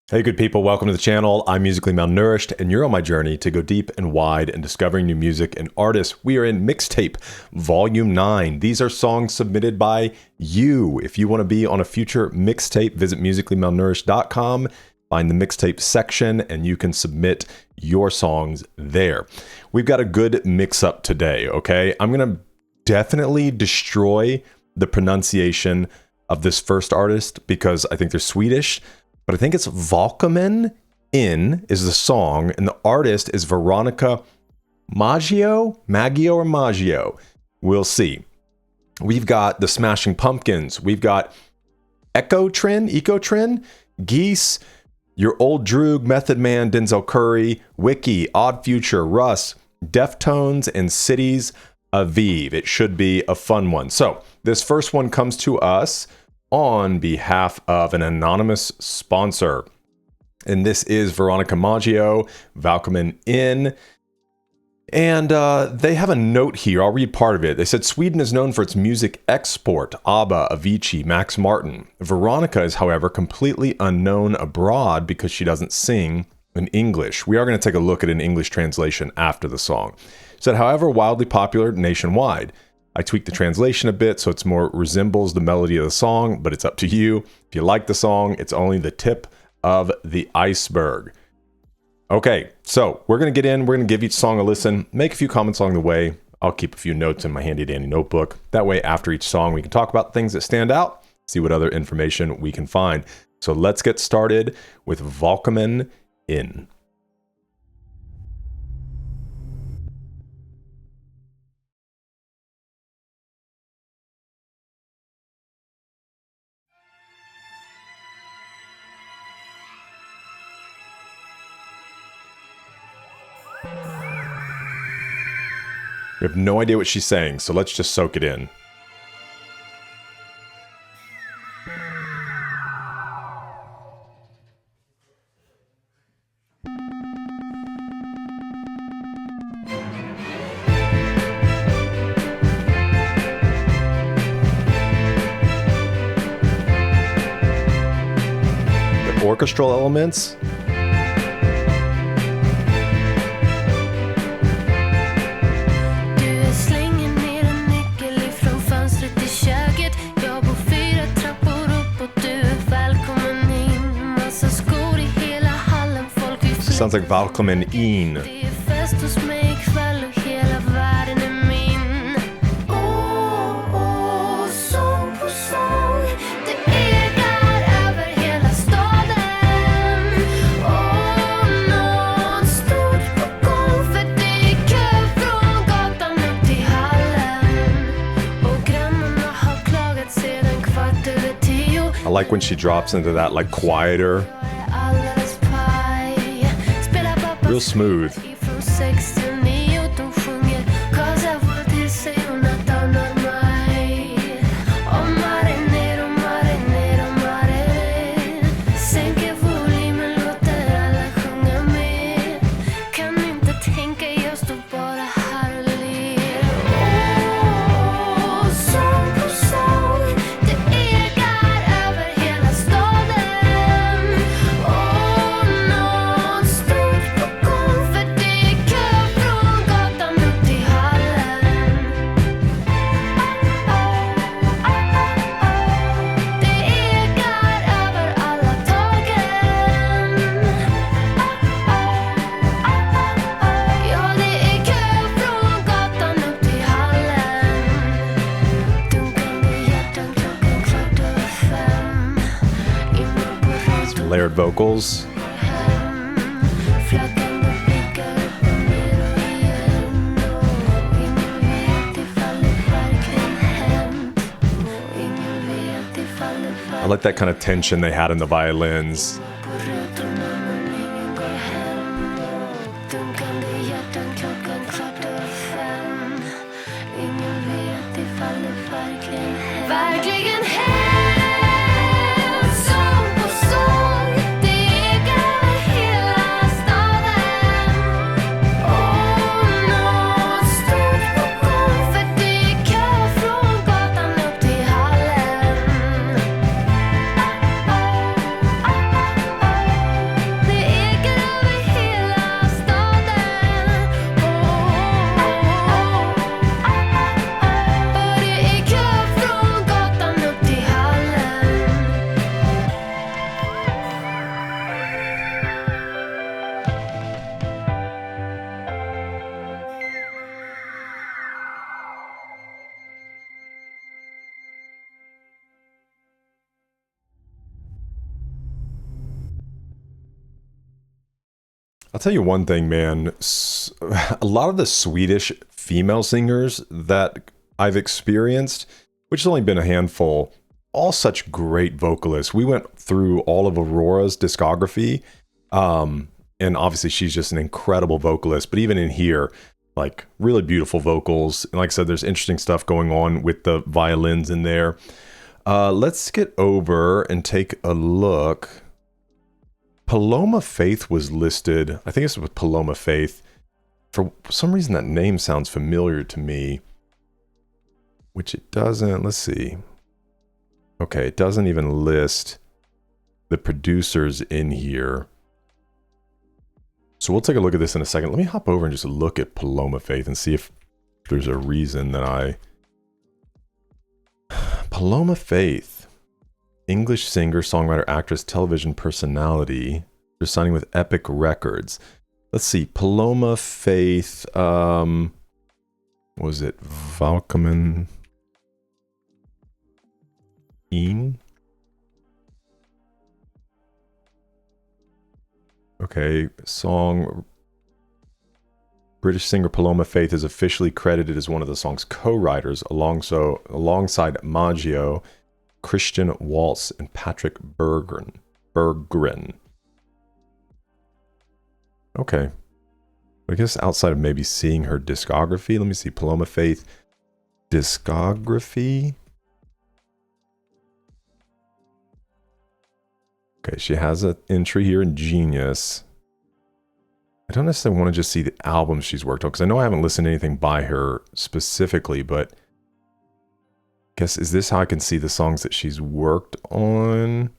Hey good people, welcome to the channel. I'm Musically Malnourished and you're on my journey to go deep and wide in discovering new music and artists. We are in Mixtape Volume 9. These are songs submitted by you. If you want to be on a future mixtape, visit musicallymalnourished.com, find the mixtape section, and you can submit your songs there. We've got a good mix-up today, okay? I'm going to definitely destroy the pronunciation of this first artist because I think they're Swedish. But I think it's Välkommen In is the song, and the artist is Veronica Maggio or Maggio. We'll see. We've got the Smashing Pumpkins. We've got EkoIren, Geese, your old Droog, Method Man, Denzel Curry, Wiki, Odd Future, Russ, Deftones, and Cities Aviv. It should be a fun one. So this first one comes to us on behalf of an anonymous sponsor. And this is Veronica Maggio, Välkommen In. And they have a note here. I'll read part of it. They said, Sweden is known for its music export, ABBA, Avicii, Max Martin. Veronica is, however, completely unknown abroad because she doesn't sing in English. We are going to take a look at an English translation after the song. It said, however, wildly popular nationwide. I tweaked the translation a bit so it's more resembles the melody of the song, but it's up to you. If you like the song, it's only the tip of the iceberg. Okay, so we're going to get in. We're going to give each song a listen, make a few comments along the way. I'll keep a few notes in my handy dandy notebook. That way, after each song, we can talk about things that stand out, see what other information we can find. So let's get started with Välkommen In. We have no idea what she's saying, so let's just soak it in. The orchestral elements. Sounds like Välkommen In. I like when she drops into that like quieter. Real smooth. Layered vocals. I like that kind of tension they had in the violins. I'll tell you one thing, man. A lot of the Swedish female singers that I've experienced, which has only been a handful, all such great vocalists. We went through all of Aurora's discography, and obviously she's just an incredible vocalist. But even in here, like really beautiful vocals. And like I said, there's interesting stuff going on with the violins in there. Let's get over and take a look. Paloma Faith was listed. I think it's with Paloma Faith. For some reason, that name sounds familiar to me, which it doesn't. Let's see. Okay, it doesn't even list the producers in here. So we'll take a look at this in a second. Let me hop over and just look at Paloma Faith and see if there's a reason that I... Paloma Faith, English singer, songwriter, actress, television personality. They're signing with Epic Records. Let's see, Paloma Faith, was it Välkommen? Okay, song. British singer Paloma Faith is officially credited as one of the song's co-writers alongside Maggio, Christian Waltz, and Patrick Berggren. Okay. I guess outside of maybe seeing her discography, let me see, Paloma Faith discography. Okay, she has an entry here in Genius. I don't necessarily want to just see the albums she's worked on, because I know I haven't listened to anything by her specifically, but I guess, is this how I can see the songs that she's worked on?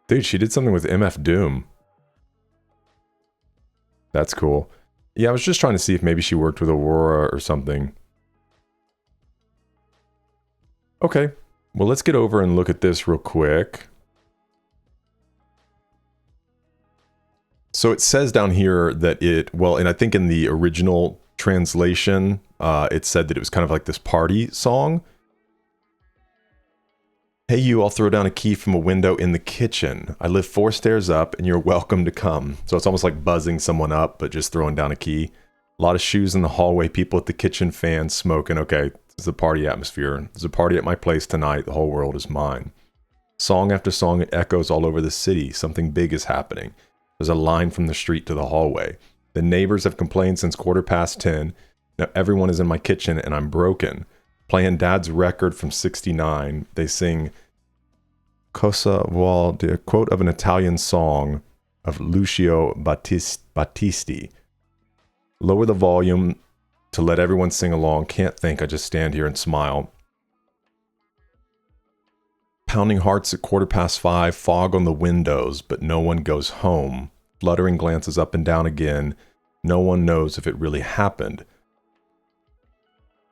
Dude, she did something with MF Doom. That's cool. Yeah, I was just trying to see if maybe she worked with Aurora or something. Okay, well, let's get over and look at this real quick. So it says down here that and I think in the original translation, it said that it was kind of like this party song. Hey you, I'll throw down a key from a window in the kitchen. I live 4 stairs up and you're welcome to come. So it's almost like buzzing someone up, but just throwing down a key. A lot of shoes in the hallway, people at the kitchen, fans smoking. Okay, this is a party atmosphere. There's a party at my place tonight. The whole world is mine. Song after song, it echoes all over the city. Something big is happening. There's a line from the street to the hallway. The neighbors have complained since 10:15. Now everyone is in my kitchen and I'm broken. Playing Dad's record from '69. They sing Cosa vuol dire, quote of an Italian song of Lucio Battisti. Lower the volume to let everyone sing along. Can't think, I just stand here and smile. Pounding hearts at 5:15, fog on the windows, but no one goes home. Fluttering glances up and down again. No one knows if it really happened.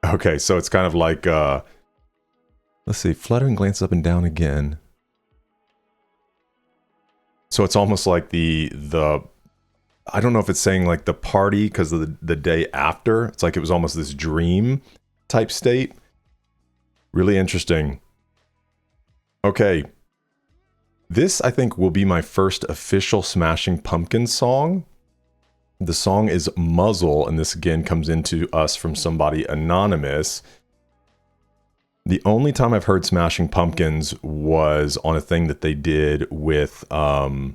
Okay, so it's kind of like, let's see, fluttering glances up and down again. So it's almost like the I don't know if it's saying like the party because of the day after. It's like it was almost this dream type state. Really interesting. Okay. This, I think, will be my first official Smashing Pumpkins song. The song is Muzzle, and this again comes into us from somebody anonymous. The only time I've heard Smashing Pumpkins was on a thing that they did with what's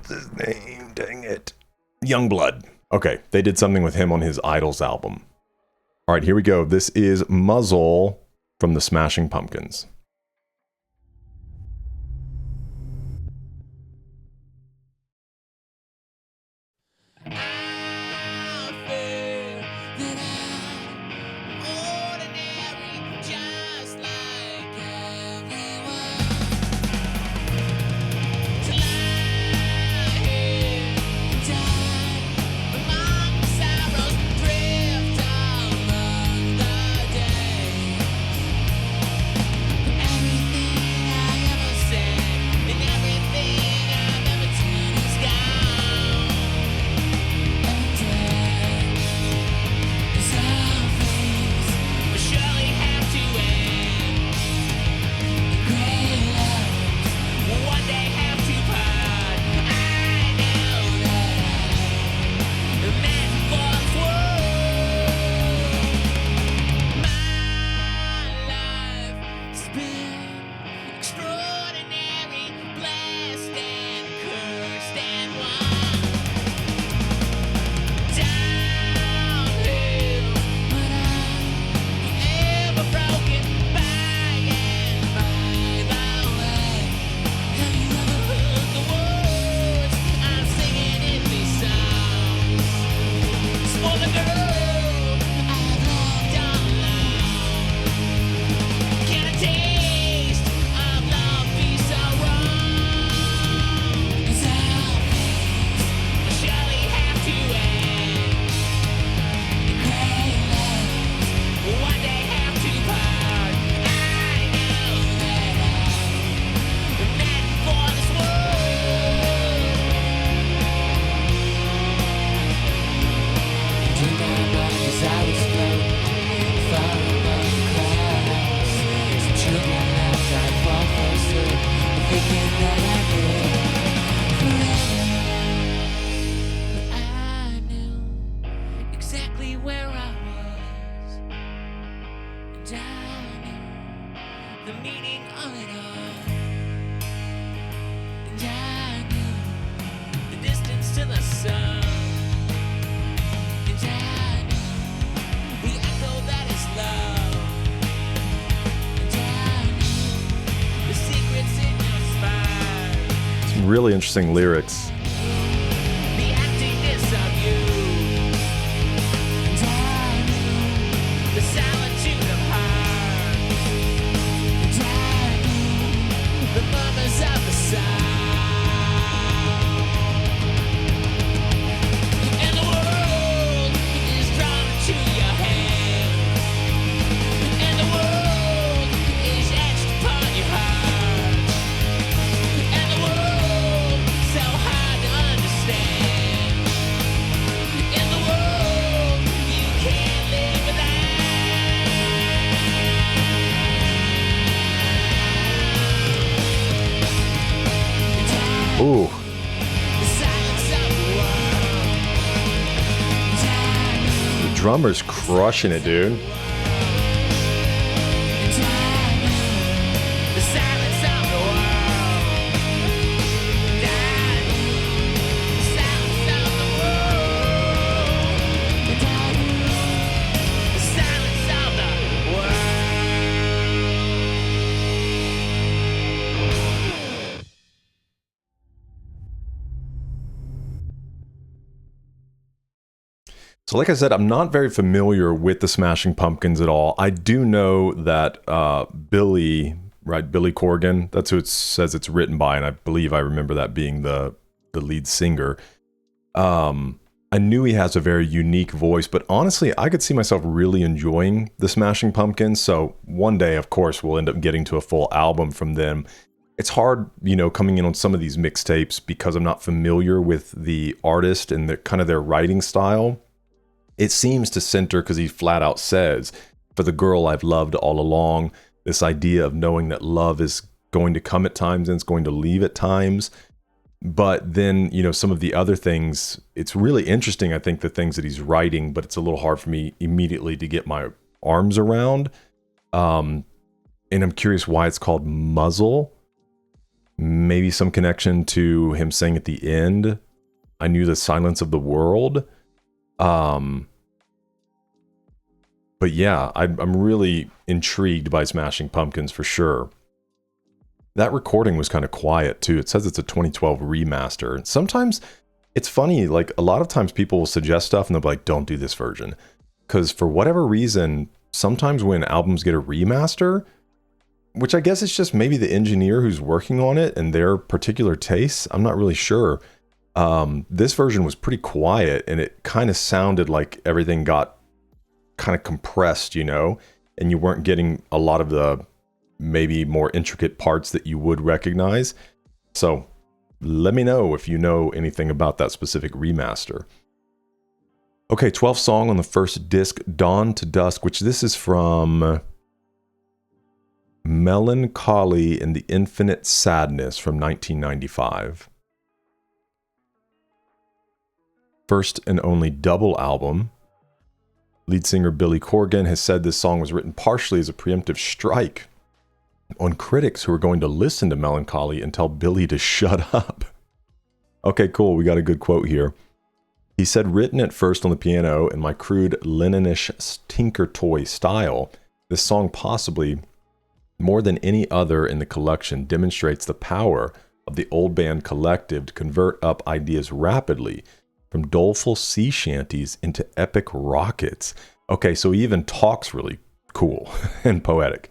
his name? Dang it. Youngblood. Okay, they did something with him on his Idols album. All right, here we go. This is Muzzle from the Smashing Pumpkins. the meaning of it all. And I knew the distance to the sun. And I knew the echo that is love. And I knew the secrets in your spine. Some really interesting lyrics. The emptiness of you. And I knew the solitude of heart. And I knew the murmurs of the sound. And the world is drawn to your hand. And the world is etched upon your heart. And the world so hard to understand. In the world you can't live without. Ooh, The silence of the world. the drummer's crushing it, dude. The silence of the world. The silence of the world. The silence of the world. So like I said, I'm not very familiar with the Smashing Pumpkins at all. I do know that Billy Corgan, that's who it says it's written by, and I believe I remember that being the lead singer. I knew he has a very unique voice, but honestly, I could see myself really enjoying the Smashing Pumpkins. So one day, of course, we'll end up getting to a full album from them. It's hard, you know, coming in on some of these mixtapes because I'm not familiar with the artist and the kind of their writing style. It seems to center, because he flat out says, for the girl I've loved all along, this idea of knowing that love is going to come at times and it's going to leave at times. But then, you know, some of the other things, it's really interesting, I think, the things that he's writing, but it's a little hard for me immediately to get my arms around. And I'm curious why it's called Muzzle. Maybe some connection to him saying at the end, I knew the silence of the world. But yeah, I'm really intrigued by Smashing Pumpkins for sure. That recording was kind of quiet too. It says it's a 2012 remaster. And sometimes it's funny, like a lot of times people will suggest stuff and they'll be like, don't do this version. Because for whatever reason, sometimes when albums get a remaster, which I guess it's just maybe the engineer who's working on it and their particular tastes, I'm not really sure. This version was pretty quiet and it kind of sounded like everything got kind of compressed, you know, and you weren't getting a lot of the maybe more intricate parts that you would recognize. So let me know if you know anything about that specific remaster. Okay, 12th song on the first disc, Dawn to Dusk, which this is from Melancholy and the Infinite Sadness from 1995. First and only double album. Lead singer Billy Corgan has said this song was written partially as a preemptive strike on critics who are going to listen to Melancholy and tell Billy to shut up. Okay, cool. We got a good quote here. He said, written at first on the piano in my crude Lennonish tinker toy style, this song possibly more than any other in the collection demonstrates the power of the old band collective to convert up ideas rapidly from doleful sea shanties into epic rockets. Okay, so he even talks really cool and poetic.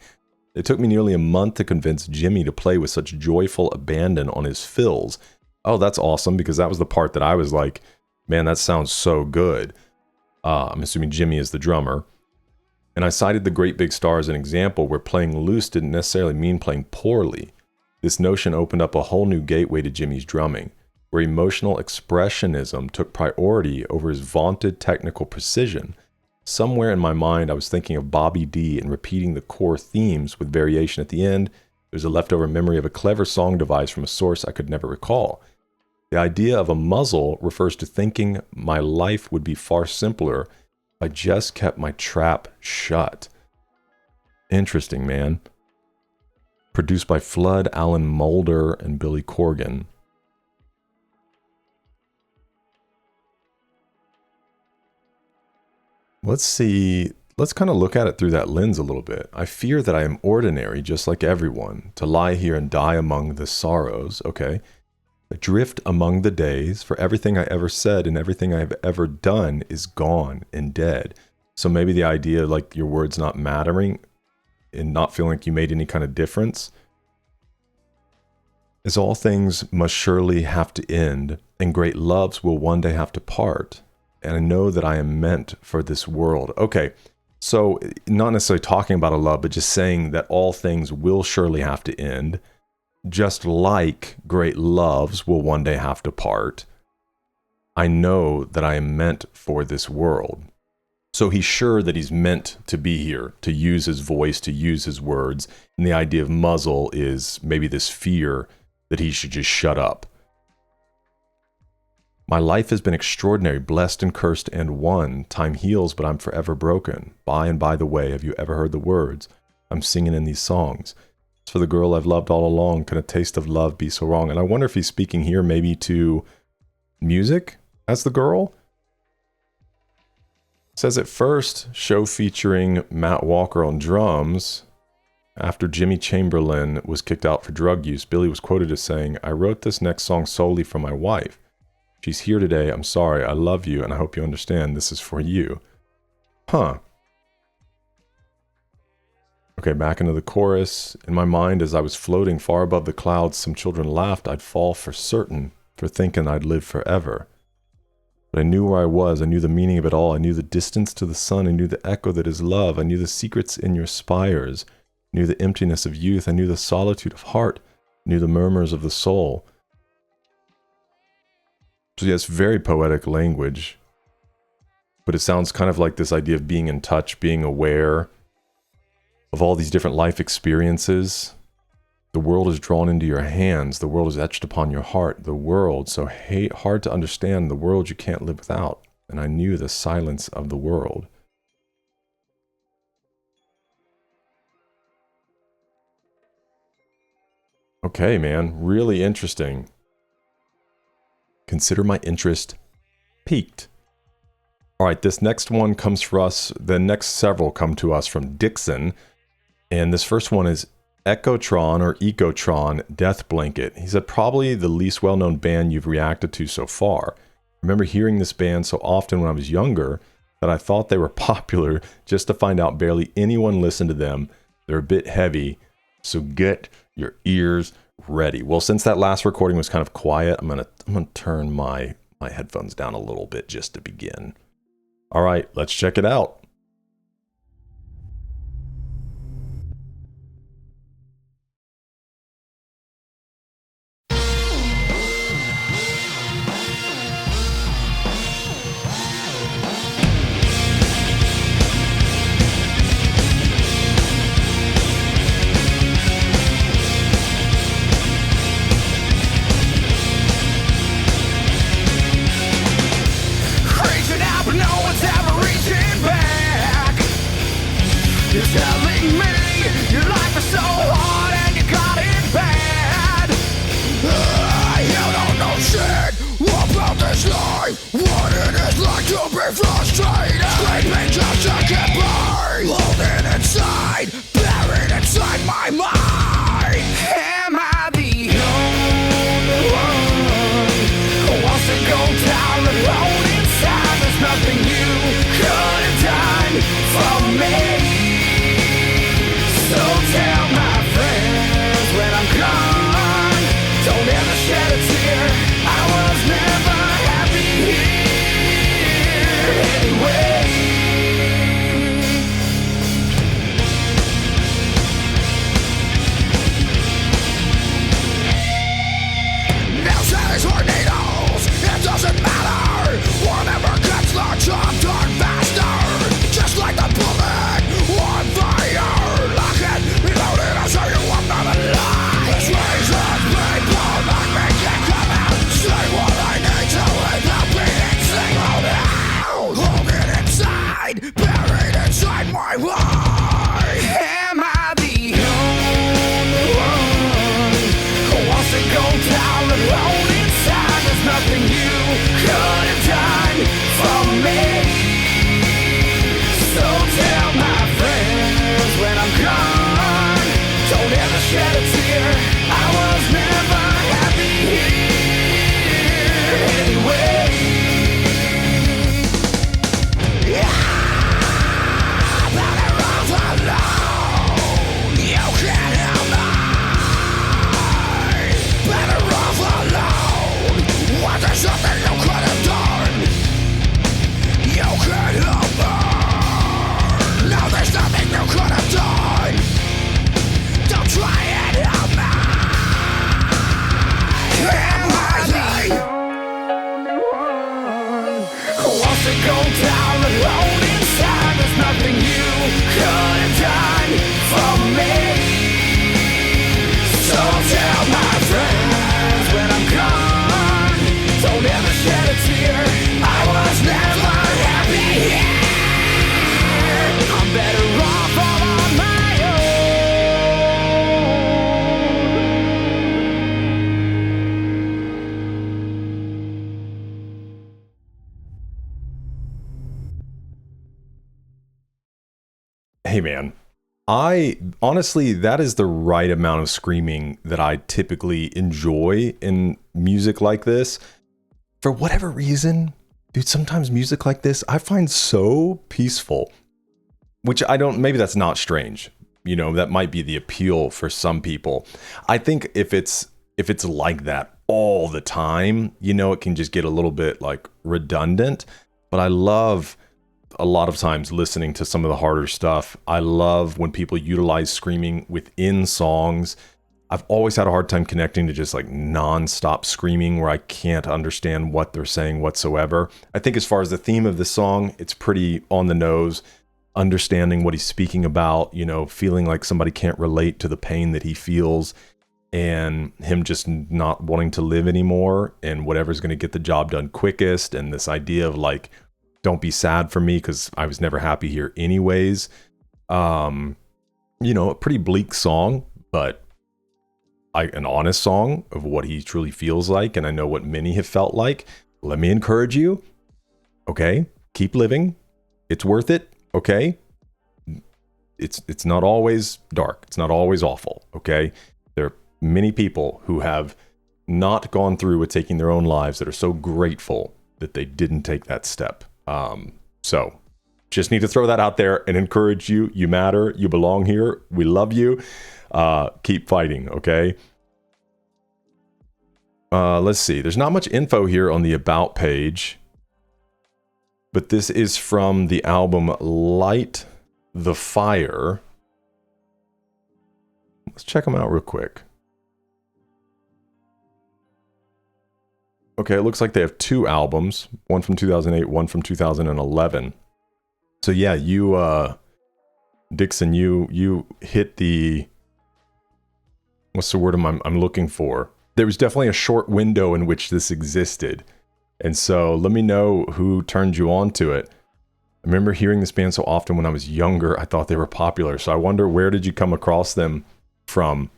It took me nearly a month to convince Jimmy to play with such joyful abandon on his fills. Oh, that's awesome, because that was the part that I was like, man, that sounds so good. I'm assuming Jimmy is the drummer. And I cited the Great Big Star as an example where playing loose didn't necessarily mean playing poorly. This notion opened up a whole new gateway to Jimmy's drumming, where emotional expressionism took priority over his vaunted technical precision. Somewhere in my mind, I was thinking of Bobby D and repeating the core themes with variation at the end. There's a leftover memory of a clever song device from a source I could never recall. The idea of a muzzle refers to thinking my life would be far simpler if I just kept my trap shut. Interesting, man. Produced by Flood, Alan Mulder, and Billy Corgan. Let's see. Let's kind of look at it through that lens a little bit. I fear that I am ordinary, just like everyone, to lie here and die among the sorrows, okay? Adrift among the days, for everything I ever said and everything I have ever done is gone and dead. So maybe the idea, like your words not mattering and not feeling like you made any kind of difference, is all things must surely have to end, and great loves will one day have to part. And I know that I am meant for this world. Okay. So not necessarily talking about a love, but just saying that all things will surely have to end, just like great loves will one day have to part. I know that I am meant for this world. So he's sure that he's meant to be here, to use his voice, to use his words. And the idea of muzzle is maybe this fear that he should just shut up. My life has been extraordinary, blessed and cursed and won. Time heals, but I'm forever broken. By and by the way, have you ever heard the words I'm singing in these songs? It's for the girl I've loved all along. Can a taste of love be so wrong? And I wonder if he's speaking here maybe to music as the girl. It says at first, show featuring Matt Walker on drums. After Jimmy Chamberlain was kicked out for drug use, Billy was quoted as saying, I wrote this next song solely for my wife. She's here today. I'm sorry. I love you, and I hope you understand this is for you. Huh. Okay, back into the chorus. In my mind, as I was floating far above the clouds, some children laughed I'd fall for certain, for thinking I'd live forever. But I knew where I was. I knew the meaning of it all. I knew the distance to the sun. I knew the echo that is love. I knew the secrets in your spires. I knew the emptiness of youth. I knew the solitude of heart. I knew the murmurs of the soul. So yes, very poetic language, but it sounds kind of like this idea of being in touch, being aware of all these different life experiences. The world is drawn into your hands. The world is etched upon your heart. The world, so hard to understand, the world you can't live without. And I knew the silence of the world. Okay, man, really interesting. Consider my interest piqued. All right, this next one comes for us. The next several come to us from Dixon. And this first one is Ecotron or Ecotron Death Blanket. He said, probably the least well-known band you've reacted to so far. I remember hearing this band so often when I was younger that I thought they were popular just to find out barely anyone listened to them. They're a bit heavy, so get your ears ready. Well, since that last recording was kind of quiet, I'm gonna turn my headphones down a little bit just to begin. All right, let's check it out. Buried inside my heart. Am I the only one? I'm gone. Don't ever shed a tear. I was never happy here anyway. Better off alone. You can't help me. Better off alone. Was there something you could have done? You can't help me. Now there's nothing you could have done. Don't try and help me. Am I the one who wants to go down alone inside? There's nothing you could have done for me. So tell my friends when I'm gone, don't ever shed a tear. I was never happy here. I'm better off all on my Hey man, I honestly, that is the right amount of screaming that I typically enjoy in music like this. For whatever reason, dude, sometimes music like this I find so peaceful, which I don't, maybe that's not strange. You know, that might be the appeal for some people. I think if it's like that all the time, you know, it can just get a little bit like redundant. But I love a lot of times listening to some of the harder stuff. I love when people utilize screaming within songs. I've always had a hard time connecting to just like non-stop screaming where I can't understand what they're saying whatsoever. I think as far as the theme of the song, it's pretty on the nose, understanding what he's speaking about, you know, feeling like somebody can't relate to the pain that he feels and him just not wanting to live anymore and whatever's going to get the job done quickest. And this idea of like, don't be sad for me because I was never happy here anyways. You know, a pretty bleak song, but an honest song of what he truly feels like. And I know what many have felt like. Let me encourage you. Okay, keep living. It's worth it. Okay. It's not always dark. It's not always awful. Okay. There are many people who have not gone through with taking their own lives that are so grateful that they didn't take that step. So just need to throw that out there and encourage you. You matter. You belong here. We love you. Keep fighting. Okay. Let's see. There's not much info here on the About page, but this is from the album Light the Fire. Let's check them out real quick. Okay, it looks like they have two albums, one from 2008, one from 2011. So yeah, you, Dixon, you hit the, what's the word I'm looking for? There was definitely a short window in which this existed. And so let me know who turned you on to it. I remember hearing this band so often when I was younger, I thought they were popular. So I wonder, where did you come across them from?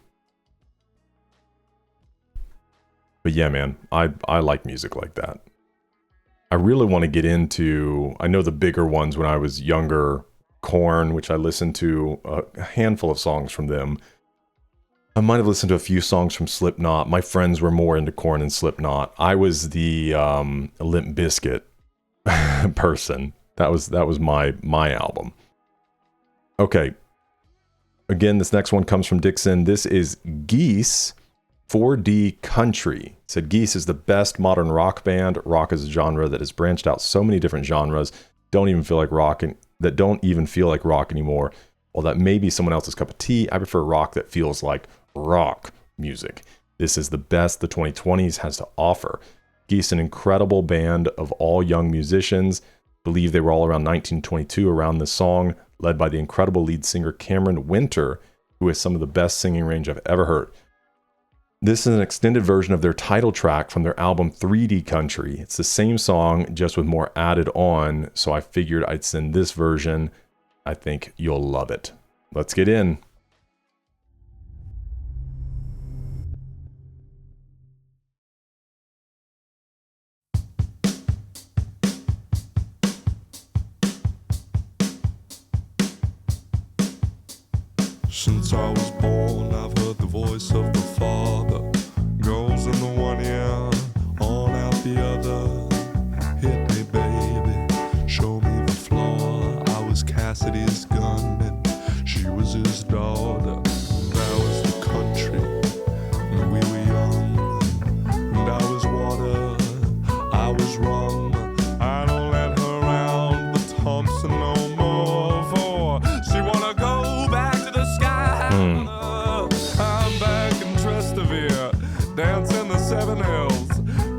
But yeah, man, I like music like that. I really want to get into, I know the bigger ones when I was younger, Korn, which I listened to a handful of songs from them. I might have listened to a few songs from Slipknot. My friends were more into Korn and Slipknot. I was the Limp Bizkit person. That was my album. Okay. Again, this next one comes from Dixon. This is Geese 4D Country. It said Geese is the best modern rock band. Rock is a genre that has branched out so many different genres. Don't even feel like rock anymore. While that may be someone else's cup of tea, I prefer rock that feels like rock music. This is the best the 2020s has to offer. Geese, an incredible band of all young musicians. Believe they were all around 1922 around this song, led by the incredible lead singer Cameron Winter, who has some of the best singing range I've ever heard. This is an extended version of their title track from their album 3D Country. It's the same song, just with more added on, so I figured I'd send this version. I think you'll love it. Let's get in. Since I was born, I've heard the voice of the Father. Goes in the one ear, on out the other. Hit me, baby, show me the floor. I was Cassidy's gun and she was his daughter. That was the country, and we were young. And I was water, I was rum. I don't let her round the Thompson no more, for she wanna go back to the sky. I'm back in Trastevere, dancing the Seven Hills,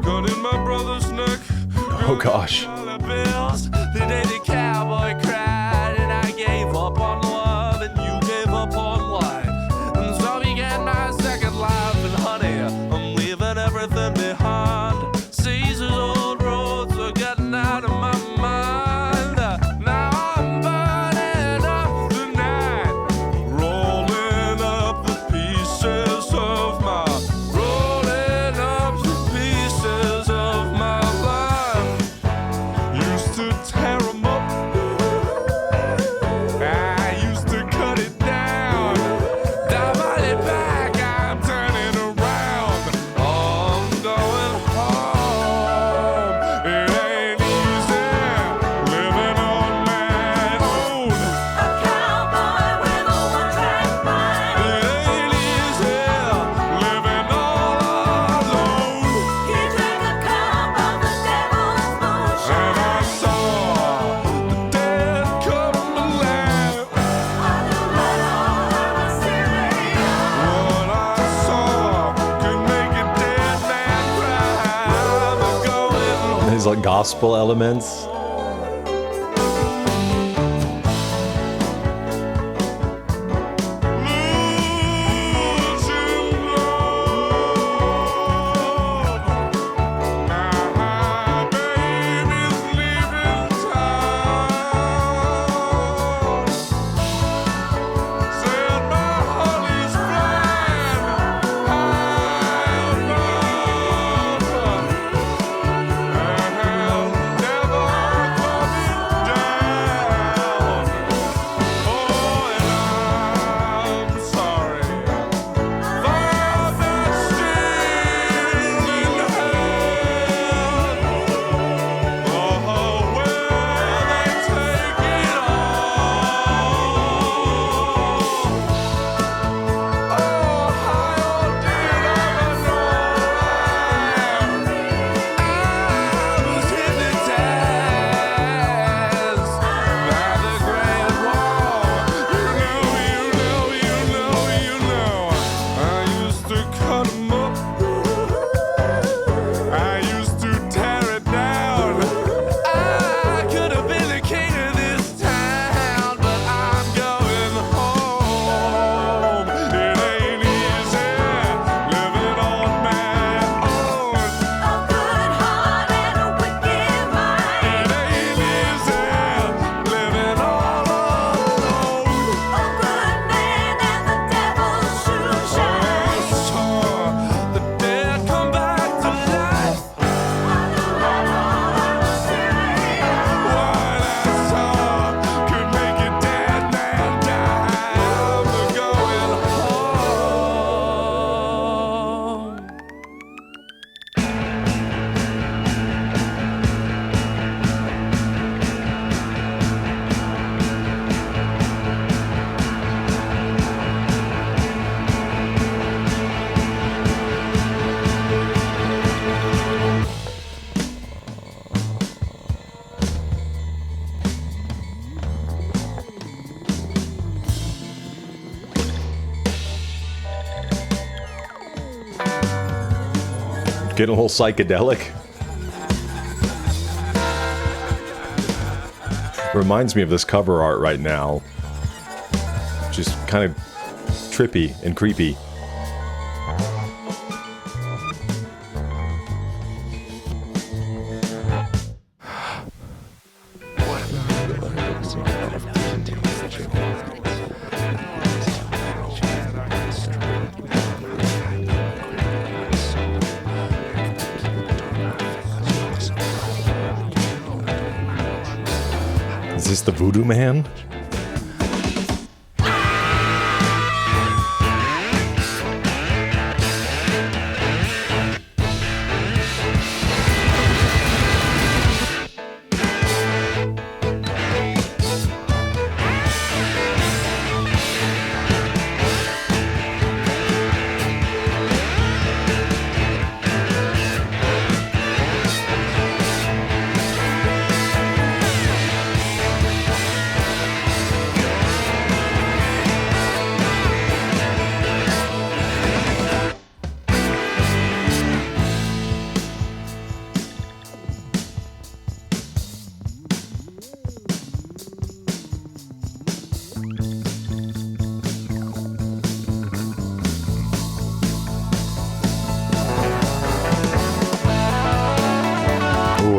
gun in my brother's neck. Oh gosh. Bills. The day the cowboy cried and I gave up on love and you gave up on life. And so began my second life, and honey, I'm leaving everything behind. Caesar's old roads are getting out of my mind. Now I'm burning up the night, rolling up the pieces of my, rolling up the pieces of my life. Used to tear 'em up, I used to cut it down, divide it back, I'm turning around. I'm going home. It ain't easy living on my own. A cowboy with a one-track mind. It ain't easy living all alone. He drank a cup of the devil's moonshine. And I saw the dead come alive. I knew it all, I was serious. What I saw could make a dead man cry. I'm going home. There's like gospel elements. Losing love. Now my baby's leaving town. Said my honey's flying high above, and hell never coming down. Oh, and I'm sorry for that still in hell. Oh, where they take it all. Oh, how did I know I was hypnotized by the great wall. You know. I used to cut 'em up. I used to tear it down. I could have been the king of this town, but I'm going home. It ain't easy living on my own. A good heart and a wicked mind. It ain't easy living all alone. A good man and the devil's shoe shine. I saw the dead come back to life. I knew it all, I was serious. What I saw could make a dead man die. I'm going home. Getting a little psychedelic. Reminds me of this cover art right now. Just kind of trippy and creepy. Is this the Voodoo Man?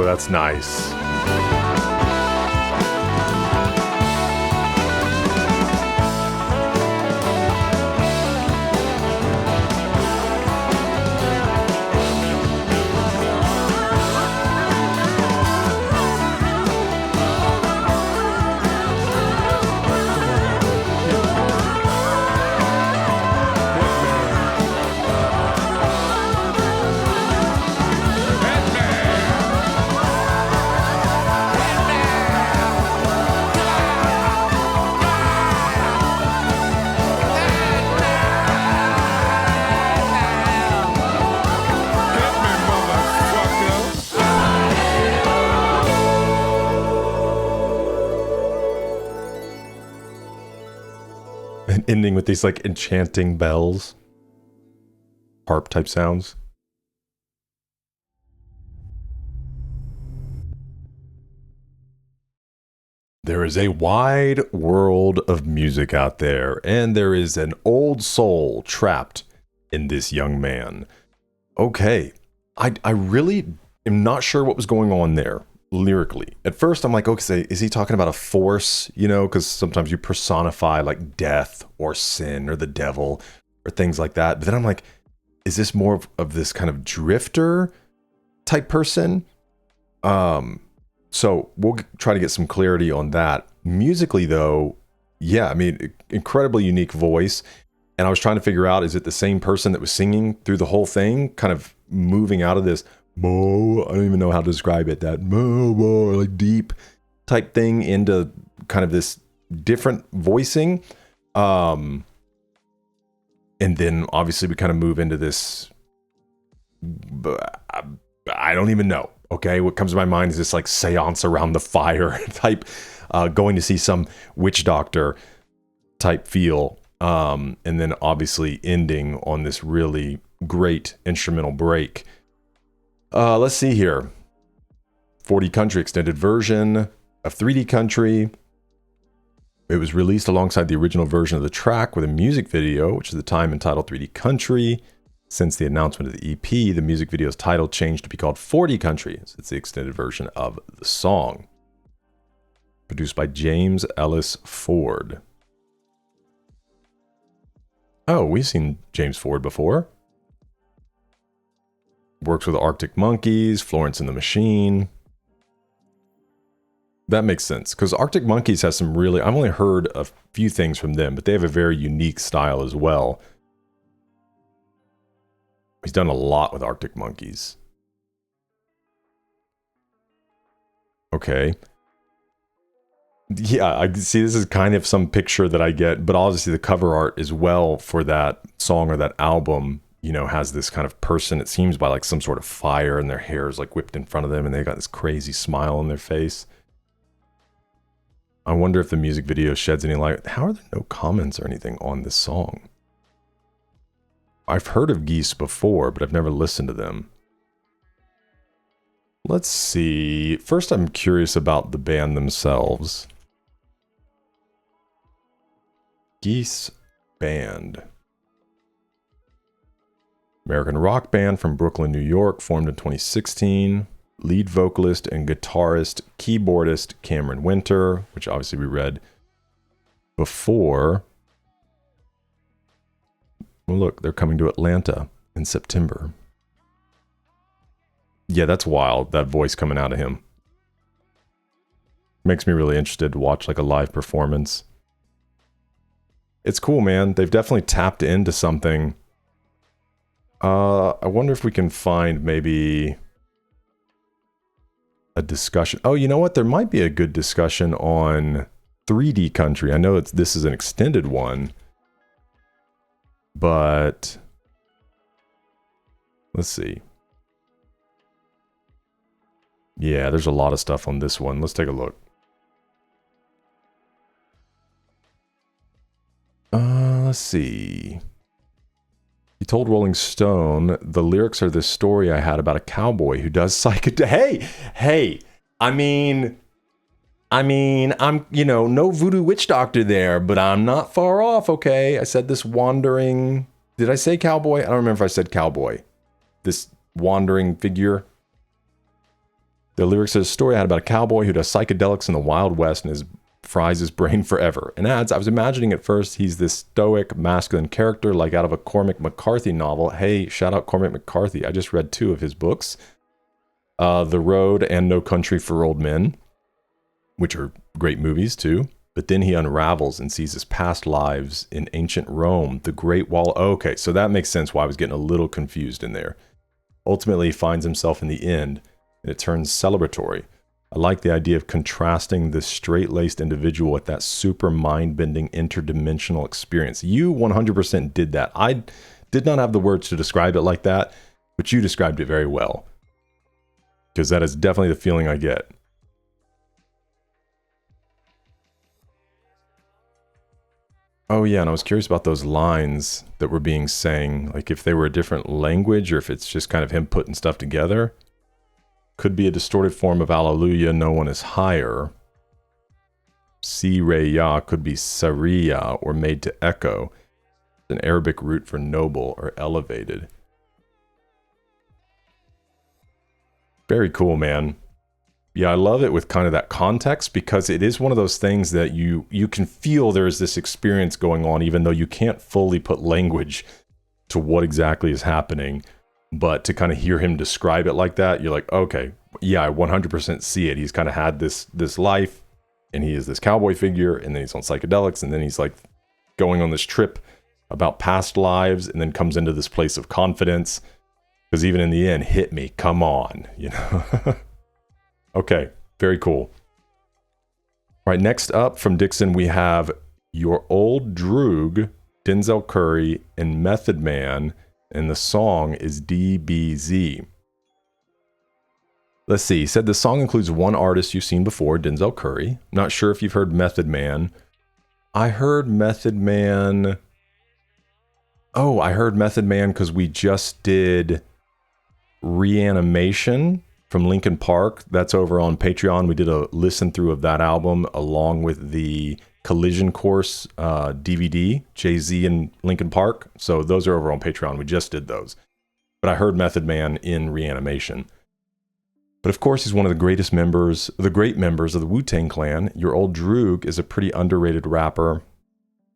that's nice. Ending with these like enchanting bells, harp type sounds. There is a wide world of music out there, and there is an old soul trapped in this young man. Okay, I really am not sure what was going on there lyrically. At first I'm like, okay, is he talking about a force, you know, because sometimes you personify like death or sin or the devil or things like that. But then I'm like, is this more of this kind of drifter type person? So we'll try to get some clarity on that. Musically though, yeah, I mean, incredibly unique voice. And I was trying to figure out, is it the same person that was singing through the whole thing, kind of moving out of this I don't even know how to describe it, that like deep type thing into kind of this different voicing. And then obviously we kind of move into this, I don't even know. Okay, what comes to my mind is this like seance around the fire type, going to see some witch doctor type feel. And then obviously ending on this really great instrumental break. Let's see here. 40 country extended version of 3D Country. It was released alongside the original version of the track with a music video, which is the time entitled 3D Country. Since the announcement of the EP, the music video's title changed to be called 40 Country. So it's the extended version of the song. Produced by James Ellis Ford. Oh, we've seen James Ford before. Works with the Arctic Monkeys, Florence and the Machine. That makes sense, because Arctic Monkeys has some really... I've only heard a few things from them, but they have a very unique style as well. He's done a lot with Arctic Monkeys. Okay. Yeah, I see this is kind of some picture that I get, but obviously the cover art as well for that song or that album, you know, has this kind of person, it seems, by like some sort of fire, and their hair is like whipped in front of them and they got this crazy smile on their face. I wonder if the music video sheds any light. How are there no comments or anything on this song? I've heard of Geese before, but I've never listened to them. Let's see. First, I'm curious about the band themselves. Geese Band. American rock band from Brooklyn, New York, formed in 2016. Lead vocalist and guitarist, keyboardist Cameron Winter, which obviously we read before. Well, look, they're coming to Atlanta in September. Yeah, that's wild, that voice coming out of him. Makes me really interested to watch like a live performance. It's cool, man. They've definitely tapped into something. I wonder if we can find maybe a discussion. Oh, you know what? There might be a good discussion on 3D Country. I know this is an extended one, but let's see. Yeah, there's a lot of stuff on this one. Let's take a look. Let's see. He told Rolling Stone, the lyrics are this story I had about a cowboy who does psychedelic. Hey, I mean, I'm, you know, no voodoo witch doctor there, but I'm not far off, okay? I said this wandering, did I say cowboy? I don't remember if I said cowboy. This wandering figure. The lyrics of the story I had about a cowboy who does psychedelics in the Wild West and fries his brain forever. And adds, I was imagining at first he's this stoic, masculine character like out of a Cormac McCarthy novel. Hey, shout out Cormac McCarthy. I just read 2 of his books, The Road and No Country for Old Men, which are great movies too. But then he unravels and sees his past lives in ancient Rome, the Great Wall. Okay, so that makes sense why I was getting a little confused in there. Ultimately, he finds himself in the end, and it turns celebratory. I like the idea of contrasting this straight-laced individual with that super mind-bending interdimensional experience. You 100% did that. I did not have the words to describe it like that, but you described it very well. Because that is definitely the feeling I get. Oh yeah, and I was curious about those lines that were being sang, like if they were a different language or if it's just kind of him putting stuff together. Could be a distorted form of Alleluia, no one is higher. Si-re-ya could be Sariya or made to echo. An Arabic root for noble or elevated. Very cool, man. Yeah, I love it with kind of that context because it is one of those things that you can feel there is this experience going on even though you can't fully put language to what exactly is happening. But to kind of hear him describe it like that, you're like, okay, yeah, I 100% see it. He's kind of had this life and he is this cowboy figure and then he's on psychedelics and then he's like going on this trip about past lives and then comes into this place of confidence because even in the end, hit me, come on, you know. Okay, very cool. All right, next up from Dixon, we have Your Old Droog, Denzel Curry, and Method Man, and the song is DBZ. Let's see, he said the song includes one artist you've seen before, Denzel Curry. Not sure if you've heard Method Man. I heard Method Man... Oh, I heard Method Man because we just did Reanimation from Linkin Park. That's over on Patreon. We did a listen through of that album along with the Collision Course DVD, Jay-Z and Linkin Park. So those are over on Patreon. We just did those. But I heard Method Man in Reanimation. But of course, he's one of the great members of the Wu-Tang Clan. Your Old Droog is a pretty underrated rapper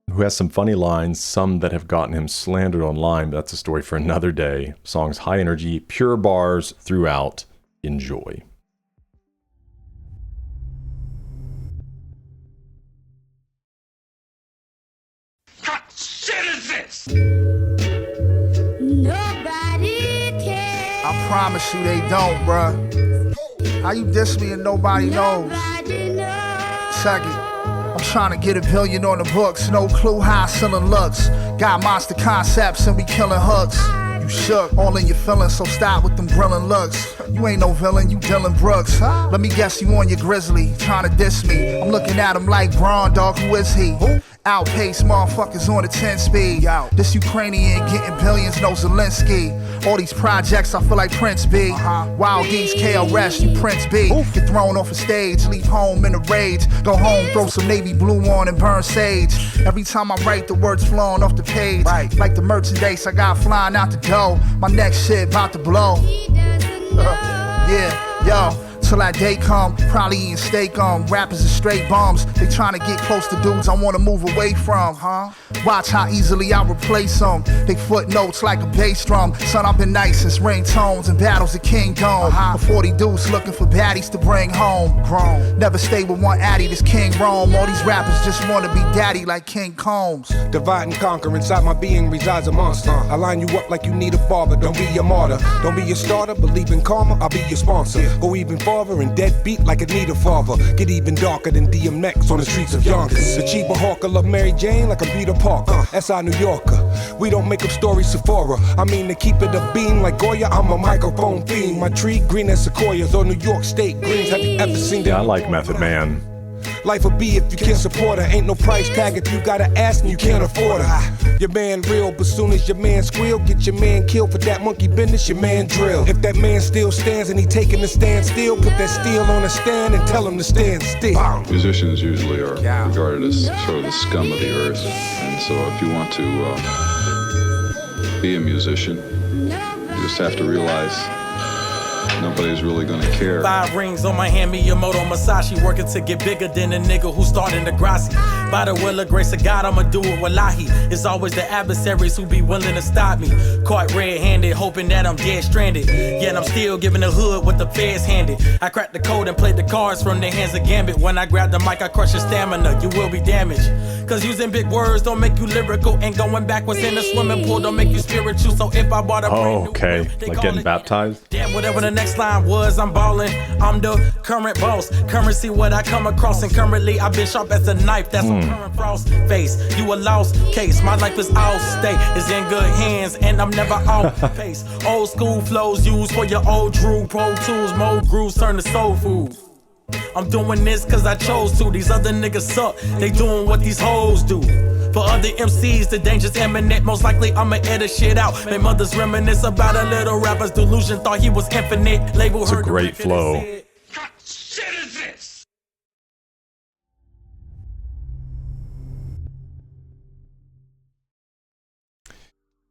who has some funny lines, some that have gotten him slandered online. But that's a story for another day. Song's high energy, pure bars throughout. Enjoy. What shit is this? Nobody cares. I promise you they don't, bruh. How you diss me and nobody knows? Nobody knows. Check it. I'm trying to get $1 billion on the books. No clue how selling looks. Got monster concepts and we killing hooks. You shook, all in your feelings, so stop with them grilling looks. You ain't no villain, you Dylan Brooks. Let me guess you on your grizzly, trying to diss me. I'm looking at him like Braun, dog, who is he? Outpace motherfuckers on the 10 speed. This Ukrainian getting billions, no Zelensky. All these projects, I feel like Prince B. Wild Geese, KRS, you Prince B. Get thrown off a stage, leave home in a rage. Go home, throw some navy blue on and burn sage. Every time I write, the words flowing off the page. Like the merchandise I got flying out the door. My next shit about to blow. Yeah, yo. Till that day come, probably eating steak on. Rappers are straight bums. They trying to get close to dudes I wanna move away from, huh? Watch how easily I replace them. They footnotes like a bass drum. Son, I've been nice since ringtones and battles of Kingdom. A 40 dudes looking for baddies to bring home. Grown, never stay with one addy, this King Rome. All these rappers just wanna be daddy like King Combs. Divide and conquer, inside my being resides a monster. I line you up like you need a father, don't be a martyr. Don't be a starter, believe in karma, I'll be your sponsor. Go even farther and deadbeat like a need a father. Get even darker than DMX on the streets of Yonkers. Achiever Hawker, love Mary Jane like a Peter Parker. SI New Yorker, we don't make up stories Sephora. I mean to keep it a beam like Goya, I'm a microphone fiend. My tree green as sequoias or New York State greens. Have you ever seen them? Yeah, I like Method Man. Life will be if you can't support her. Ain't no price tag if you gotta ask and you can't afford her. Your man real, but soon as your man squeal, get your man killed for that monkey business, your man drill. If that man still stands and he taking the stand still, put that steel on a stand and tell him to stand still. Musicians usually are regarded as sort of the scum of the earth. And so if you want to be a musician, you just have to realize nobody's really gonna care. 5 rings on my hand, Miyamoto Masashi, working to get bigger than a nigga who started Degrassi. By the will of grace of God, I'ma do it, wallahi. It's always the adversaries who be willing to stop me. Caught red-handed, hoping that I'm dead stranded. Yet I'm still giving the hood what the feds handed. I cracked the code and played the cards from the hands of Gambit. When I grab the mic, I crush your stamina, you will be damaged. Cause using big words don't make you lyrical, and going backwards in the swimming pool don't make you spiritual. So if I bought a brand new Okay, whip, they like call getting it- baptized. Damn, whatever the next line was, I'm ballin'. I'm the current boss. Currency, what I come across, and currently I've been sharp as a knife. That's on current frost face. You a lost case. My life is off state. It's in good hands, and I'm never off pace. Old school flows used for your old Droog. Pro tools, mo grooves turn to soul food. I'm doing this cause I chose to. These other niggas suck. They doing what these hoes do. For other MCs, the danger's imminent. Most likely I'ma edit shit out. My mothers reminisce about a little rapper's delusion. Thought he was infinite. Label It's a heard the great record flow. and said,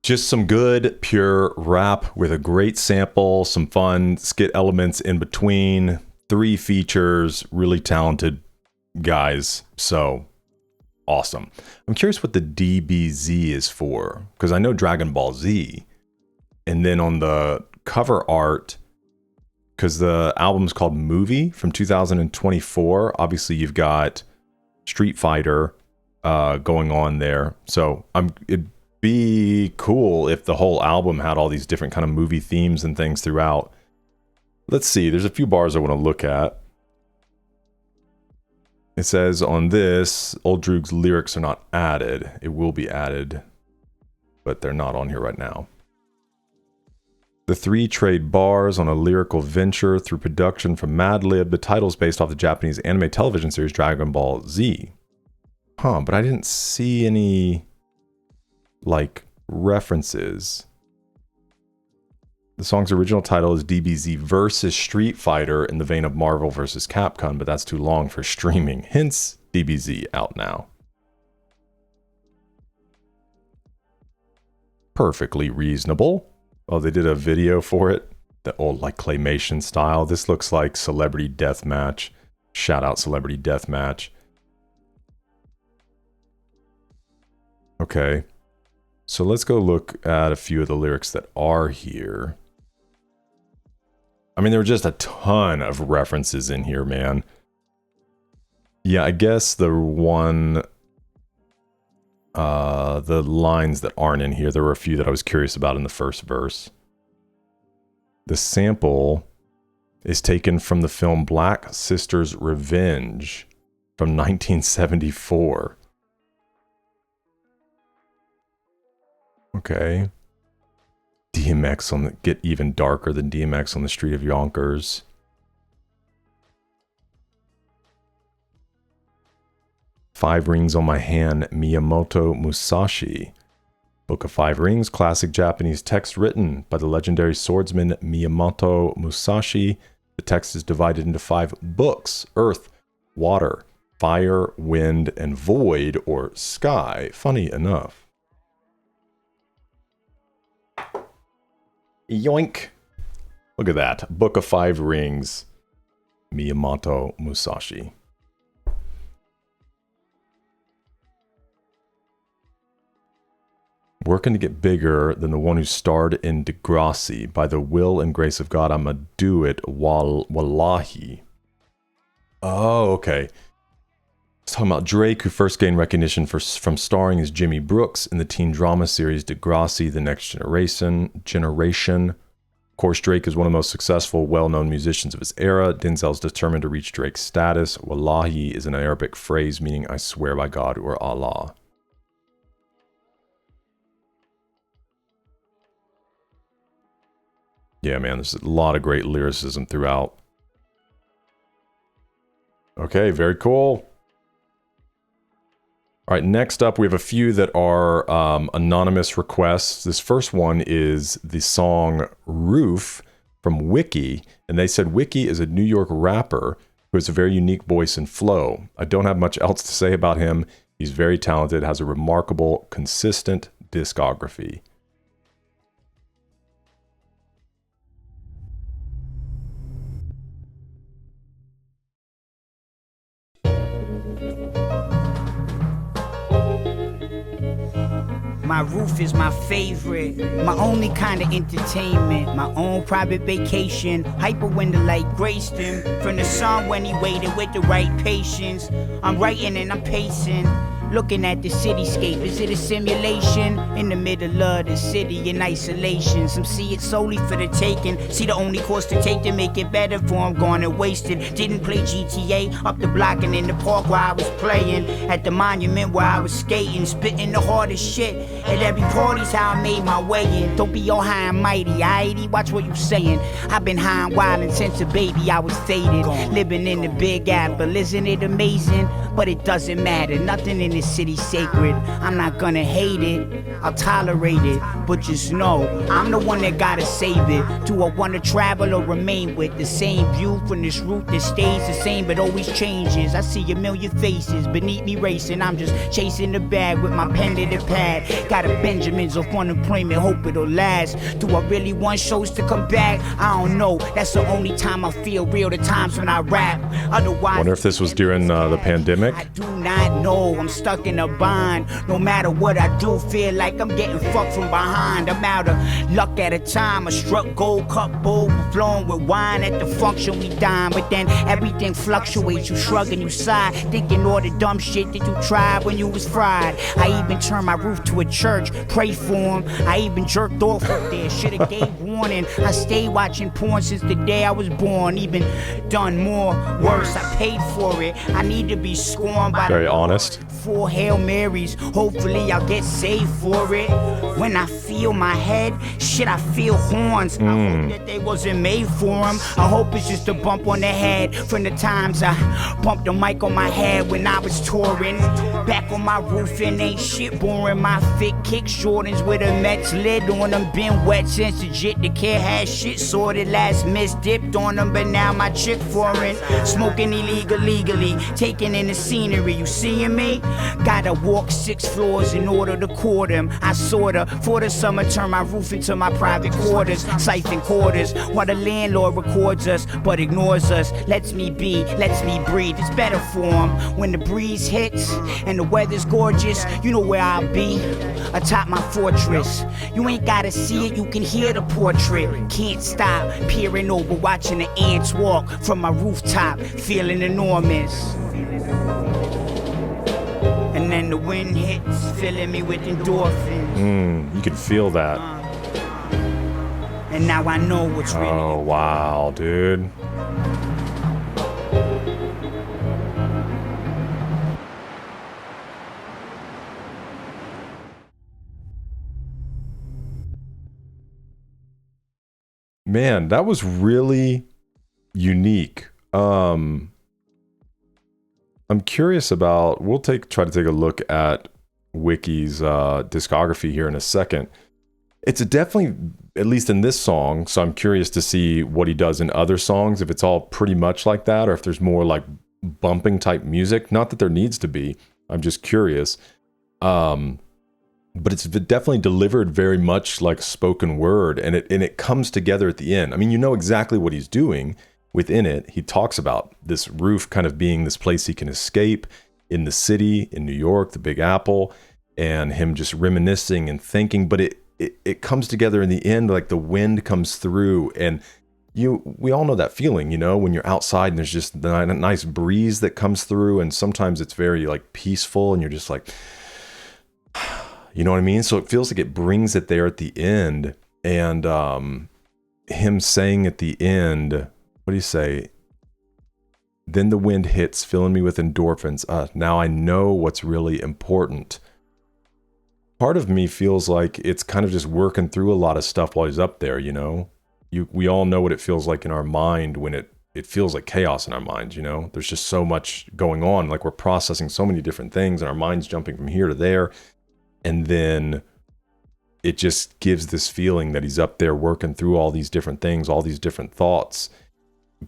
Just some good, pure rap with a great sample, some fun skit elements in between, 3 features, really talented guys. So awesome. I'm curious what the DBZ is for, because I know Dragon Ball Z. And then on the cover art, because the album's called Movie from 2024, obviously you've got Street Fighter going on there. So it'd be cool if the whole album had all these different kind of movie themes and things throughout. Let's see, there's a few bars I want to look at. It says on this, Old Droog's lyrics are not added. It will be added, but they're not on here right now. The 3 trade bars on a lyrical venture through production from Madlib. The title's based off the Japanese anime television series Dragon Ball Z. But I didn't see any, like, references. The song's original title is DBZ versus Street Fighter in the vein of Marvel versus Capcom, but that's too long for streaming. Hence, DBZ out now. Perfectly reasonable. Oh, they did a video for it. The old, like, claymation style. This looks like Celebrity Deathmatch. Shout out Celebrity Deathmatch. Okay. So let's go look at a few of the lyrics that are here. I mean, there were just a ton of references in here, man. Yeah, I guess the lines that aren't in here, there were a few that I was curious about in the first verse. The sample is taken from the film Black Sister's Revenge from 1974. Okay. DMX on the get even darker than DMX on the street of Yonkers. Five Rings on My Hand, Miyamoto Musashi. Book of Five Rings, classic Japanese text written by the legendary swordsman Miyamoto Musashi. The text is divided into 5 books: Earth, Water, Fire, Wind, and Void, or Sky. Funny enough. Yoink. Look at that. Book of Five Rings, Miyamoto Musashi. Working to get bigger than the one who starred in Degrassi. By the will and grace of God, I'ma do it. Wallahi. Oh, okay. It's talking about Drake, who first gained recognition from starring as Jimmy Brooks in the teen drama series Degrassi, The Next Generation. Of course, Drake is one of the most successful, well-known musicians of his era. Denzel's determined to reach Drake's status. Wallahi is an Arabic phrase meaning I swear by God or Allah. Yeah, man, there's a lot of great lyricism throughout. Okay, very cool. All right, next up, we have a few that are anonymous requests. This first one is the song Roof from Wiki. And they said Wiki is a New York rapper who has a very unique voice and flow. I don't have much else to say about him. He's very talented, has a remarkable, consistent discography. My roof is my favorite, my only kind of entertainment, my own private vacation. Hyper when the light graced him from the sun when he waited with the right patience. I'm writing and I'm pacing, looking at the cityscape. Is it a simulation? In the middle of the city in isolation. Some see it solely for the taking. See the only course to take to make it better for I'm gone and wasted. Didn't play GTA up the block and in the park where I was playing. At the monument where I was skating. Spitting the hardest shit. At every party's how I made my way in. Don't be all high and mighty, aighty. Watch what you saying. I've been high and wild since a baby I was faded. Living in the Big Apple, isn't it amazing? But it doesn't matter, nothing in this city sacred. I'm not gonna hate it, I'll tolerate it. But just know, I'm the one that gotta save it. Do I wanna travel or remain with the same view from this route that stays the same but always changes? I see a million faces beneath me racing. I'm just chasing the bag with my pen to the pad. Got a Benjamins off unemployment, hope it'll last. Do I really want shows to come back? I don't know, that's the only time I feel real, the times when I rap. Otherwise, Wonder if this was during the pandemic. I do not know, I'm stuck in a bind. No matter what I do, feel like I'm getting fucked from behind. I'm out of luck at a time. I struck gold cup bowl, flowing with wine at the function we dine. But then everything fluctuates, you shrug and you sigh, thinking all the dumb shit that you tried when you was fried. I even turned my roof to a church, pray for him. I even jerked off up there, should've gave warning. I stayed watching porn since the day I was born. Even done more, worse, I paid for it. I need to be scorned by Very honest. 4 Hail Marys, hopefully I'll get saved for it. When I feel my head, shit, I feel horns. I hope that they wasn't made for them. I hope it's just a bump on the head from the times I bumped the mic on my head when I was touring. Back on my roof and ain't shit boring. My thick kick Jordans with a Mets lid on them. Been wet since the jit, the kid had shit sorted. Last miss dipped on them, but now my chick foreign. Smoking illegal, legally, taking in the scenery. You seeing me? Gotta walk 6 floors in order to court him. I sorta, for the summer, turn my roof into my private quarters. Siphon quarters, while the landlord records us, but ignores us. Lets me be, lets me breathe. It's better for him when the breeze hits and the weather's gorgeous. You know where I'll be, atop my fortress. You ain't gotta see it, you can hear the portrait. Can't stop, peering over, watching the ants walk from my rooftop, feeling enormous. And then the wind hits, filling me with endorphins. You can feel that. And now I know what's really. Oh, wow, dude. Man, that was really unique. I'm curious about, we'll try to take a look at Wiki's discography here in a second. It's definitely, at least in this song, so I'm curious to see what he does in other songs, if it's all pretty much like that, or if there's more like bumping type music. Not that there needs to be, I'm just curious. But it's definitely delivered very much like spoken word, and it comes together at the end. I mean, you know exactly what he's doing. Within it, he talks about this roof kind of being this place he can escape in the city, in New York, the Big Apple, and him just reminiscing and thinking. But it comes together in the end, like the wind comes through, and we all know that feeling, you know, when you're outside and there's just a nice breeze that comes through, and sometimes it's very like peaceful, and you're just like, you know what I mean? So it feels like it brings it there at the end, and him saying at the end, what do you say? Then the wind hits, filling me with endorphins. Now I know what's really important. Part of me feels like it's kind of just working through a lot of stuff while he's up there, you know? We all know what it feels like in our mind when it feels like chaos in our minds, you know? There's just so much going on. Like we're processing so many different things and our mind's jumping from here to there. And then it just gives this feeling that he's up there working through all these different things, all these different thoughts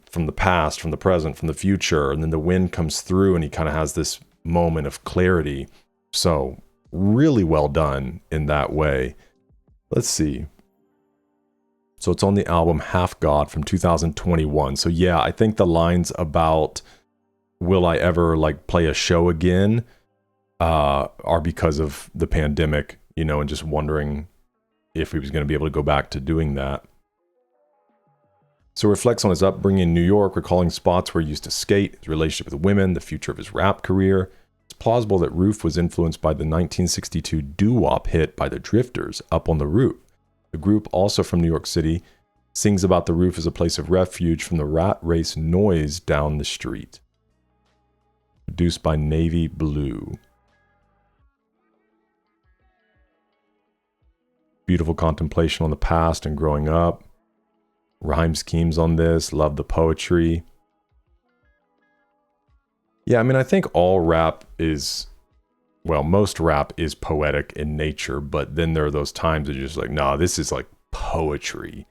from the past, from the present, from the future. And then the wind comes through and he kind of has this moment of clarity. So really well done in that way. Let's see. So it's on the album Half God from 2021. So yeah, I think the lines about will I ever like play a show again are because of the pandemic you know, and just wondering if he was going to be able to go back to doing that. So reflects on his upbringing in New York, recalling spots where he used to skate, his relationship with women, the future of his rap career. It's plausible that Roof was influenced by the 1962 doo-wop hit by the Drifters, Up on the Roof. The group, also from New York City, sings about the roof as a place of refuge from the rat race noise down the street. Produced by Navy Blue. Beautiful contemplation on the past and growing up. Rhyme schemes on this. Love the poetry. Yeah, I mean, I think all rap is, well, most rap is poetic in nature, but then there are those times that you're just like, nah, this is like poetry.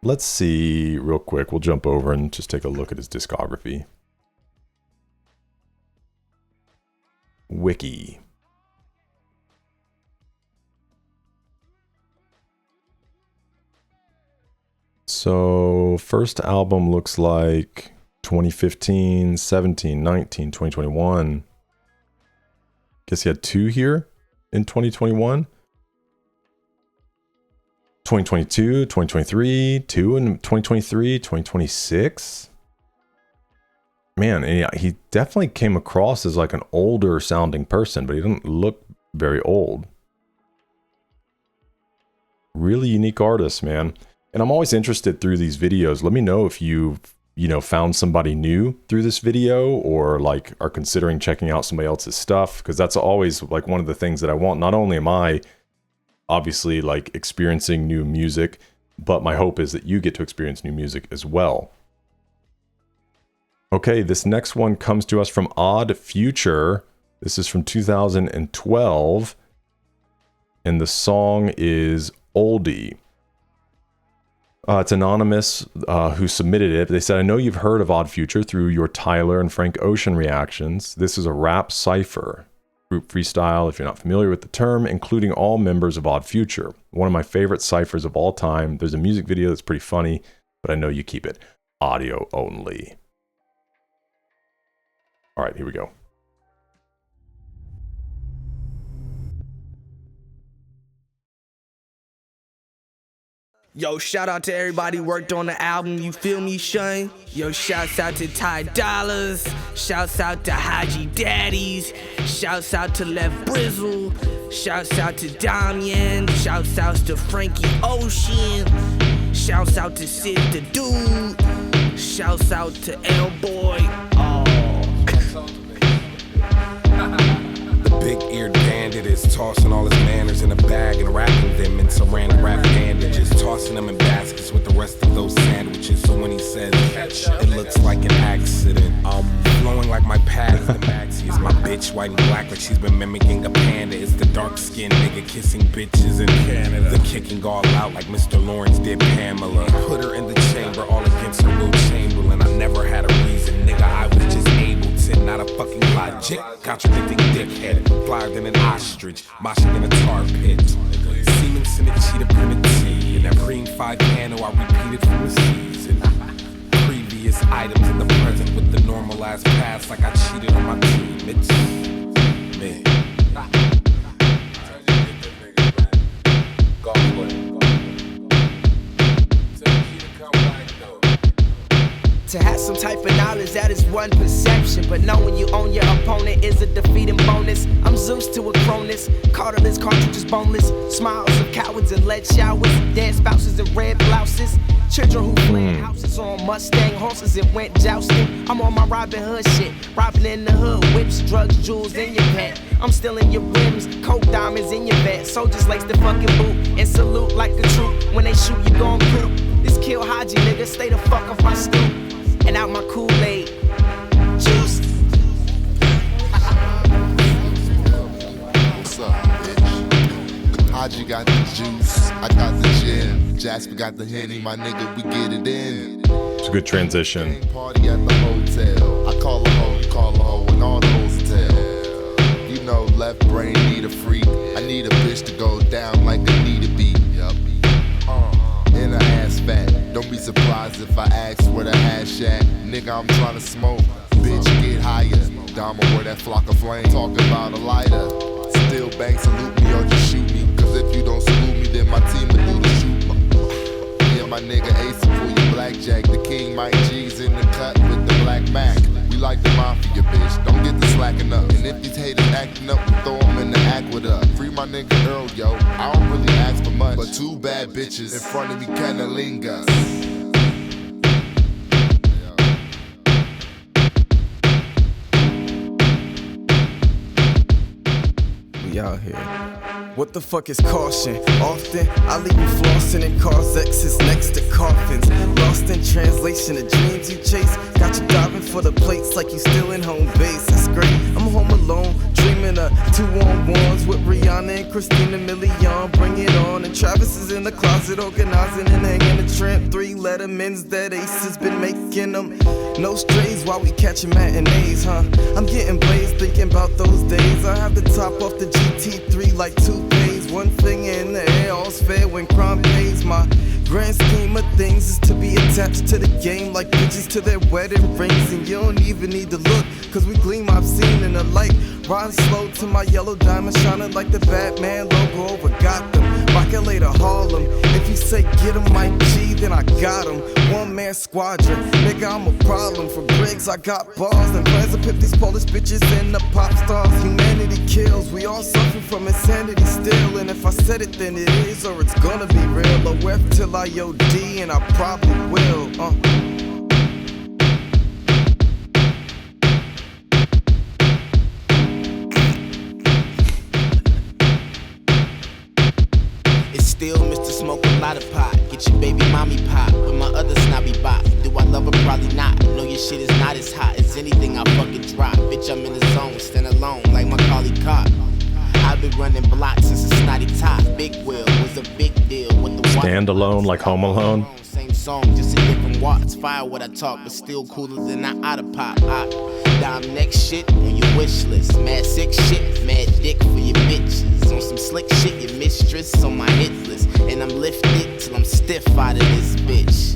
Let's see real quick. We'll jump over and just take a look at his discography. Wiki. So, first album looks like 2015, 17, 19, 2021. Guess he had 2 here in 2021. 2022, 2023, 2 in 2023, 2026. Man, yeah, he definitely came across as like an older sounding person, but he didn't look very old. Really unique artist, man. And I'm always interested through these videos. Let me know if you've, you know, found somebody new through this video or like are considering checking out somebody else's stuff, because that's always like one of the things that I want. Not only am I obviously like experiencing new music, but my hope is that you get to experience new music as well. Okay, this next one comes to us from Odd Future. This is from 2012, and the song is Oldie. It's anonymous who submitted it. They said, I know you've heard of Odd Future through your Tyler and Frank Ocean reactions. This is a rap cypher. Group freestyle, if you're not familiar with the term, including all members of Odd Future. One of my favorite ciphers of all time. There's a music video that's pretty funny, but I know you keep it audio only. All right, here we go. Yo, shout out to everybody worked on the album, you feel me, Shun? Yo, shouts out to Ty Dollars, shouts out to Haji Daddies, shouts out to Lev Brizzle, shouts out to Damian, shouts out to Frankie Ocean, shouts out to Sid the Dude, shouts out to L-Boy. Big-eared bandit is tossing all his manners in a bag and wrapping them in some random rap bandages, tossing them in baskets with the rest of those sandwiches. So when he says it looks like an accident, flowing like my pad is the maxi. It's my bitch, white and black, like she's been mimicking a panda. It's the dark-skinned nigga kissing bitches in Canada. The kicking all out like Mr. Lawrence did Pamela. Put her in the chamber all against her Will Chamberlain. I never had a reason, nigga, I was just able to, not a fucking logic. Contradicting dickhead, flyer than an ostrich, moshing in a tar pit. Siemens in a cheetah printed tea. In that Preem 5 panel, I repeated from the season. Previous items in the present with the normalized past, like I cheated on my team. It's me. To have some type of knowledge, that is one perception. But knowing you own your opponent is a defeating bonus. I'm Zeus to a Cronus, Cartilage cartridges boneless. Smiles of cowards and lead showers, dead spouses in red blouses. Children who fled houses on Mustang horses and went jousting. I'm on my Robin Hood shit, robbing in the hood, whips, drugs, jewels in your pet. I'm stealing your rims, coke diamonds in your vet. Soldiers lace the fucking boot and salute like the troop. When they shoot, you gon' poop. This kill Haji, nigga, stay the fuck off my stoop. And out my Kool-Aid juice. What's up, bitch? Haji got the juice, I got the gin. Jasper got the Henny, my nigga, we get it in. It's a good transition. Party at the hotel. I call a hoe, you call a hoe, and all the hoes tell. You know, left brain need a freak. I need a bitch to go down like a need a beat. In her ass fat. Don't be surprised if I ask where the hash at. Nigga, I'm tryna smoke. Bitch, get higher. Dama, where that flock of flame. Talking about a lighter. still bang, salute me or just shoot me. Cause if you don't salute me, then my team will do the shoot. Me and my nigga Ace will pull your blackjack. The king Mike G's in the cut with the black Mac. We like the mafia, bitch, don't get the slacking up. And if these haters acting up, we throw them in the aqueduct. Free my nigga Earl, yo, I don't really ask for much, but two bad bitches in front of me canalingas. We out here. What the fuck is caution? Often I leave you flossing in cars, X's next to coffins. Lost in translation, the dreams you chase got you diving for the plates like you still in home base. That's great. I'm home alone, dreaming of 2-on-1s with Rihanna and Christina Milian. Bring it on. And Travis is in the closet organizing and hanging the tramp. 3 Lettermans that Ace has been making them. No strays while we catching matinees, huh? I'm getting blazed thinking about those days. I have the top off the GT3 like 2 days. One finger in the air, all's fair when crime pays. My grand scheme of things is to be attached to the game like bitches to their wedding rings. And you don't even need to look, cause we gleam obscene in the light. Riding slow to my yellow diamond, shining like the Batman logo over Gotham. Rocket later Harlem. If you say get him Mike G, then I got him. One man squadron, nigga I'm a problem. For Griggs I got bars and plans to pip these Polish bitches and the pop stars. Humanity kills, we all suffer from insanity still. And if I said it then it is or it's gonna be real. OF till I OD and I probably will. Still Mr. Smoke a lot of pot. Get your baby mommy pop with my other snobby bop. Do I love her? Probably not. Know your shit is not as hot as anything I fucking drop. Bitch, I'm in the zone, stand alone like my collie cop. I've been running blocks since a snotty top. Big Will was a big deal with the Stand Alone like Home Alone. Same song, just in different watts. Fire what I talk, but still cooler than I oughta pop. Dime next shit on your wish list. Mad sick shit, mad dick for your bitches. On some slick shit, your mistress on my hit list. And I'm lifted till I'm stiff out of this bitch.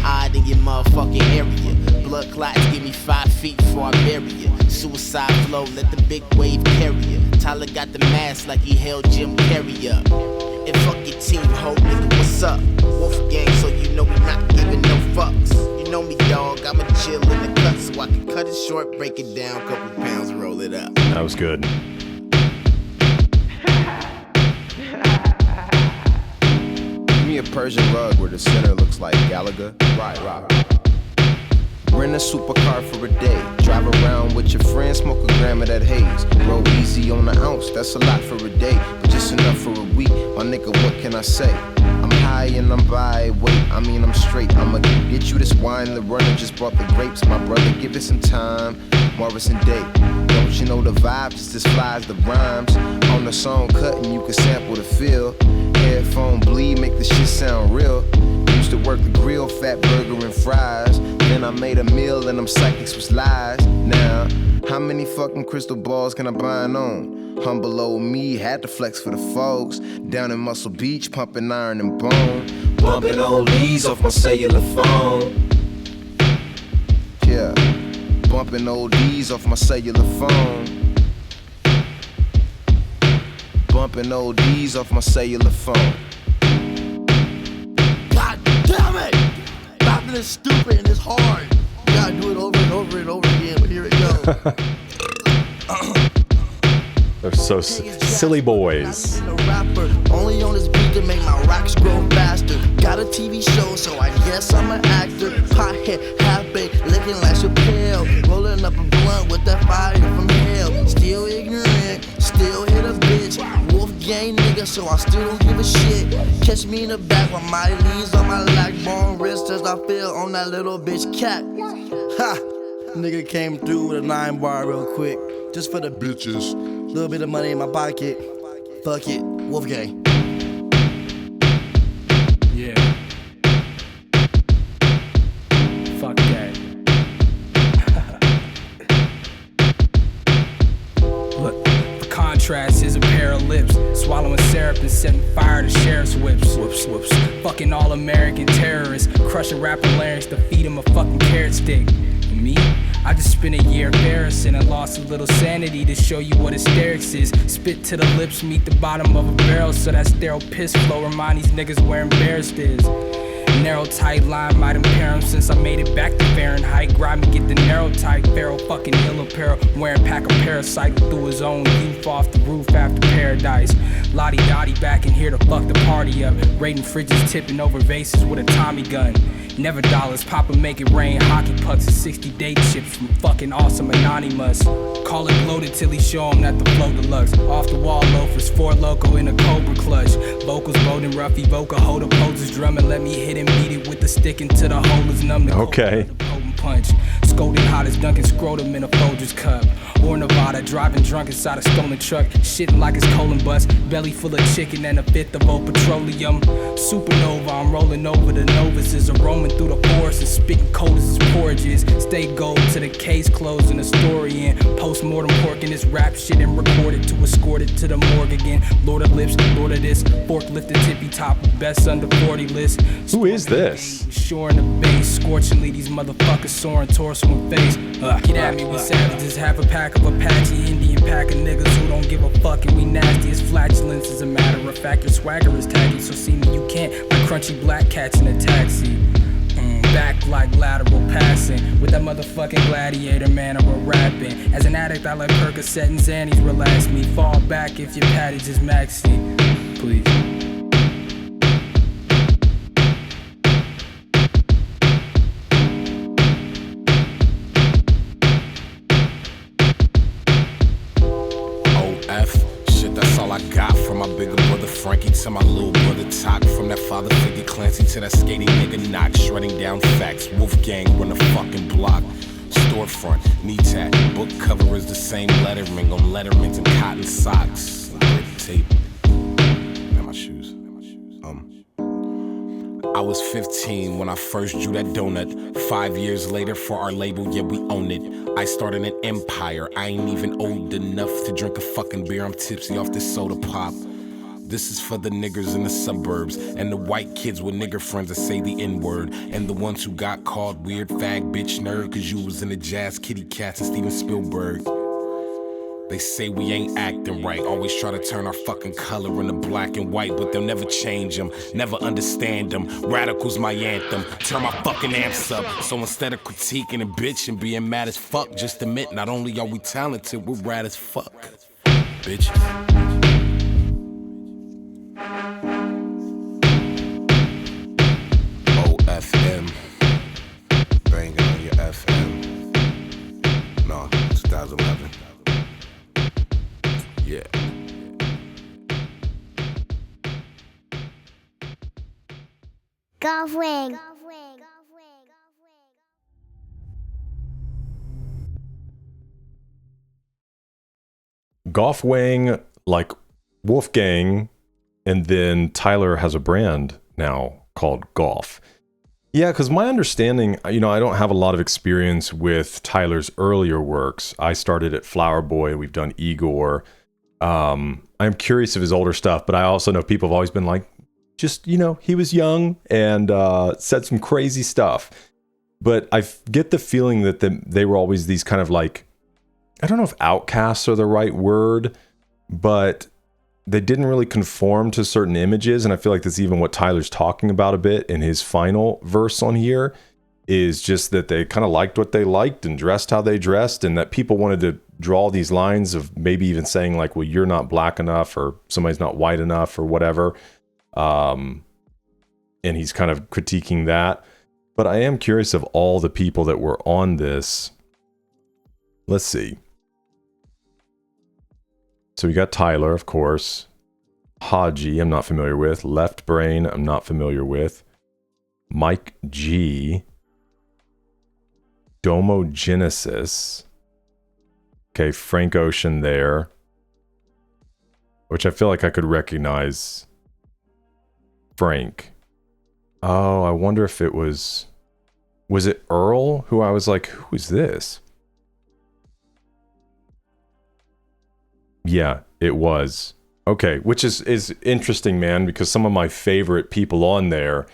Odd in your motherfucking area. Blood clots give me 5 feet before I bury you. Suicide flow, let the big wave carry you. Tyler got the mask like he held Jim Carrey up. And fuck your team, ho, nigga, what's up? Wolf gang, so you know we not giving no fucks. You know me, dog, I'ma chill in the cut so I can cut it short, break it down, couple pounds, roll it up. That was good. Give me a Persian rug where the center looks like Gallagher. Right. Rent a supercar for a day. Drive around with your friends, smoke a gram of that haze. Roll easy on the ounce, that's a lot for a day, but just enough for a week. My nigga, what can I say? I'm high and I'm by weight, I mean I'm straight. I'ma get you this wine, the runner just brought the grapes. My brother, give it some time, Morrison Day. Don't you know the vibe just as fly as the rhymes? On the song cutting, you can sample the feel. Headphone bleed, make the shit sound real. Used to work the grill, fat burger and fries. Then I made a meal and them psychics was lies. Now, how many fucking crystal balls can I bind on? Humble old me, had to flex for the folks. Down in Muscle Beach, pumping iron and bone. Bumping oldies off my cellular phone. Yeah, bumping oldies off my cellular phone. Bumping oldies off my cellular phone. God damn it! Rapping is stupid and it's hard. You gotta do it over and over and over again, but here it goes. They're so silly boys. Rapper, only on this beat to make my rocks grow faster. Got a TV show, so I guess I'm an actor. Pothead, half-baked, looking like Chappelle. Rolling up a blunt with that fire from hell. Still ignorant, still hit a bitch. Wolf gang nigga, so I still don't give a shit. Catch me in the back with my leaves on my lag bone wrist as I feel on that little bitch cat. Ha! Nigga came through with a 9-bar real quick. Just for the bitches. Little bit of money in my pocket. Fuck it, Wolf gang. Yeah. Fuck that. Look, for contrast is a pair of lips. Swallowing syrup and setting fire to sheriff's whips. Whoops, whoops. Fucking all-American terrorists. Crushing rapper larynx to feed him a fucking carrot stick. Me? I just spent a year embarrassing and lost a little sanity to show you what hysterics is. Spit to the lips, meet the bottom of a barrel, so that sterile piss flow remind these niggas where embarrassed is. Narrow tight line might impair him since I made it back to Fahrenheit. Grimy get the narrow tight barrel, fucking ill apparel. Wearing pack of parasite through his own youth off the roof after paradise. Lottie Dottie back in here to fuck the party up. Raiding fridges, tipping over vases with a Tommy gun. Never dollars, Papa make it rain. Hockey pucks and 60 day chips from fucking awesome anonymous. Call it bloated till he show him that the flow deluxe. Off the wall loafers, 4 loco in a Cobra clutch. Vocals bold and rough, evoke a holder poses drum and let me hit and beat it with the stick until the hole is numb. Okay. Punch. Scolded hot as Duncan scrotum in a Folgers cup. Or Nevada, driving drunk inside a stolen truck. Shitting like it's colon bust. Belly full of chicken and a fifth of old petroleum. Supernova, I'm rolling over the novices. A roaming through the forest and spitting cold as his porridges. Stay gold to the case closed and the story in. Post-mortem pork in this rap shit and record it to escort it to the morgue again. Lord of lips, Lord of this. Forklift the tippy top, best under 40 list. Who is this? Shore in the base, scorchingly these motherfuckers soaring torso and face. Get at me, we savages, half a pack of Apache Indian pack of niggas who don't give a fuck and we nasty as flatulence. As a matter of fact, your swagger is tacky, so see me you can't. Like crunchy black cats in a taxi. Back like lateral passing with that motherfucking gladiator man I'm rapping. As an addict, I let Percocet and Xannies relax me. Fall back if your paddage is maxi, please. I got from my bigger brother Frankie to my little brother Tock. From that father figure Clancy to that skating nigga Knock. Shredding down facts, Wolfgang run the fucking block. Storefront, knee tat, book cover is the same lettering on lettermans and cotton socks. Grip tape. And my shoes. I was 15 when I first drew that donut. 5 years later for our label, yeah, we own it. I started an empire, I ain't even old enough to drink a fucking beer. I'm tipsy off this soda pop. This is for the niggers in the suburbs and the white kids with nigger friends that say the N-word, and the ones who got called weird fag bitch nerd cause you was in the jazz kitty cats and Steven Spielberg. They say we ain't acting right, always try to turn our fucking color into black and white, but they'll never change them, never understand them. Radical's my anthem, turn my fucking amps up. So instead of critiquing and bitching, being mad as fuck, just admit not only are we talented, we're rad as fuck, bitch. OFM, banging on your FM. No, 2011. Yeah. Golf Wing. Golf Wing, like Wolfgang, and then Tyler has a brand now called Golf. Yeah, because my understanding, I don't have a lot of experience with Tyler's earlier works. I started at Flower Boy, we've done Igor. I'm curious of his older stuff, but I also know people have always been like, just, he was young and said some crazy stuff. But I get the feeling that they were always these kind of like, I don't know if outcasts are the right word, but they didn't really conform to certain images. And I feel like that's even what Tyler's talking about a bit in his final verse on here, is just that they kind of liked what they liked and dressed how they dressed, and that people wanted to draw these lines of maybe even saying like, well, you're not black enough or somebody's not white enough or whatever. And he's kind of critiquing that. But I am curious of all the people that were on this. Let's see. So we got Tyler, of course. Haji, I'm not familiar with. Left Brain, I'm not familiar with. Mike G. Domogenesis. Okay, Frank Ocean there. Which I feel like I could recognize Frank. Oh, I wonder if it was it Earl? Who I was like, who is this? Yeah, it was. Okay, which is interesting, man, because some of my favorite people on there,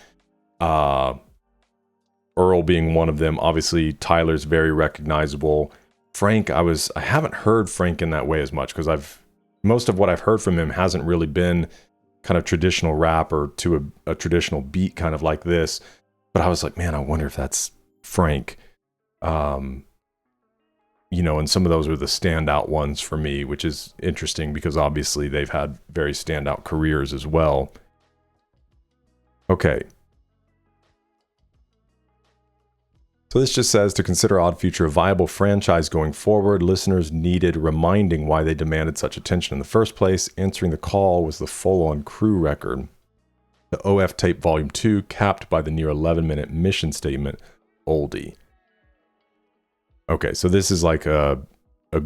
Earl being one of them. Obviously, Tyler's very recognizable. Frank, I haven't heard Frank in that way as much because most of what I've heard from him hasn't really been kind of traditional rap or to a traditional beat kind of like this. But I was like, man, I wonder if that's Frank. You know, and some of those were the standout ones for me, which is interesting because obviously they've had very standout careers as well. Okay. So this just says, to consider Odd Future a viable franchise going forward, listeners needed reminding why they demanded such attention in the first place. Answering the call was the full-on crew record. The OF Tape Volume 2, capped by the near 11-minute mission statement, Oldie. Okay, so this is like a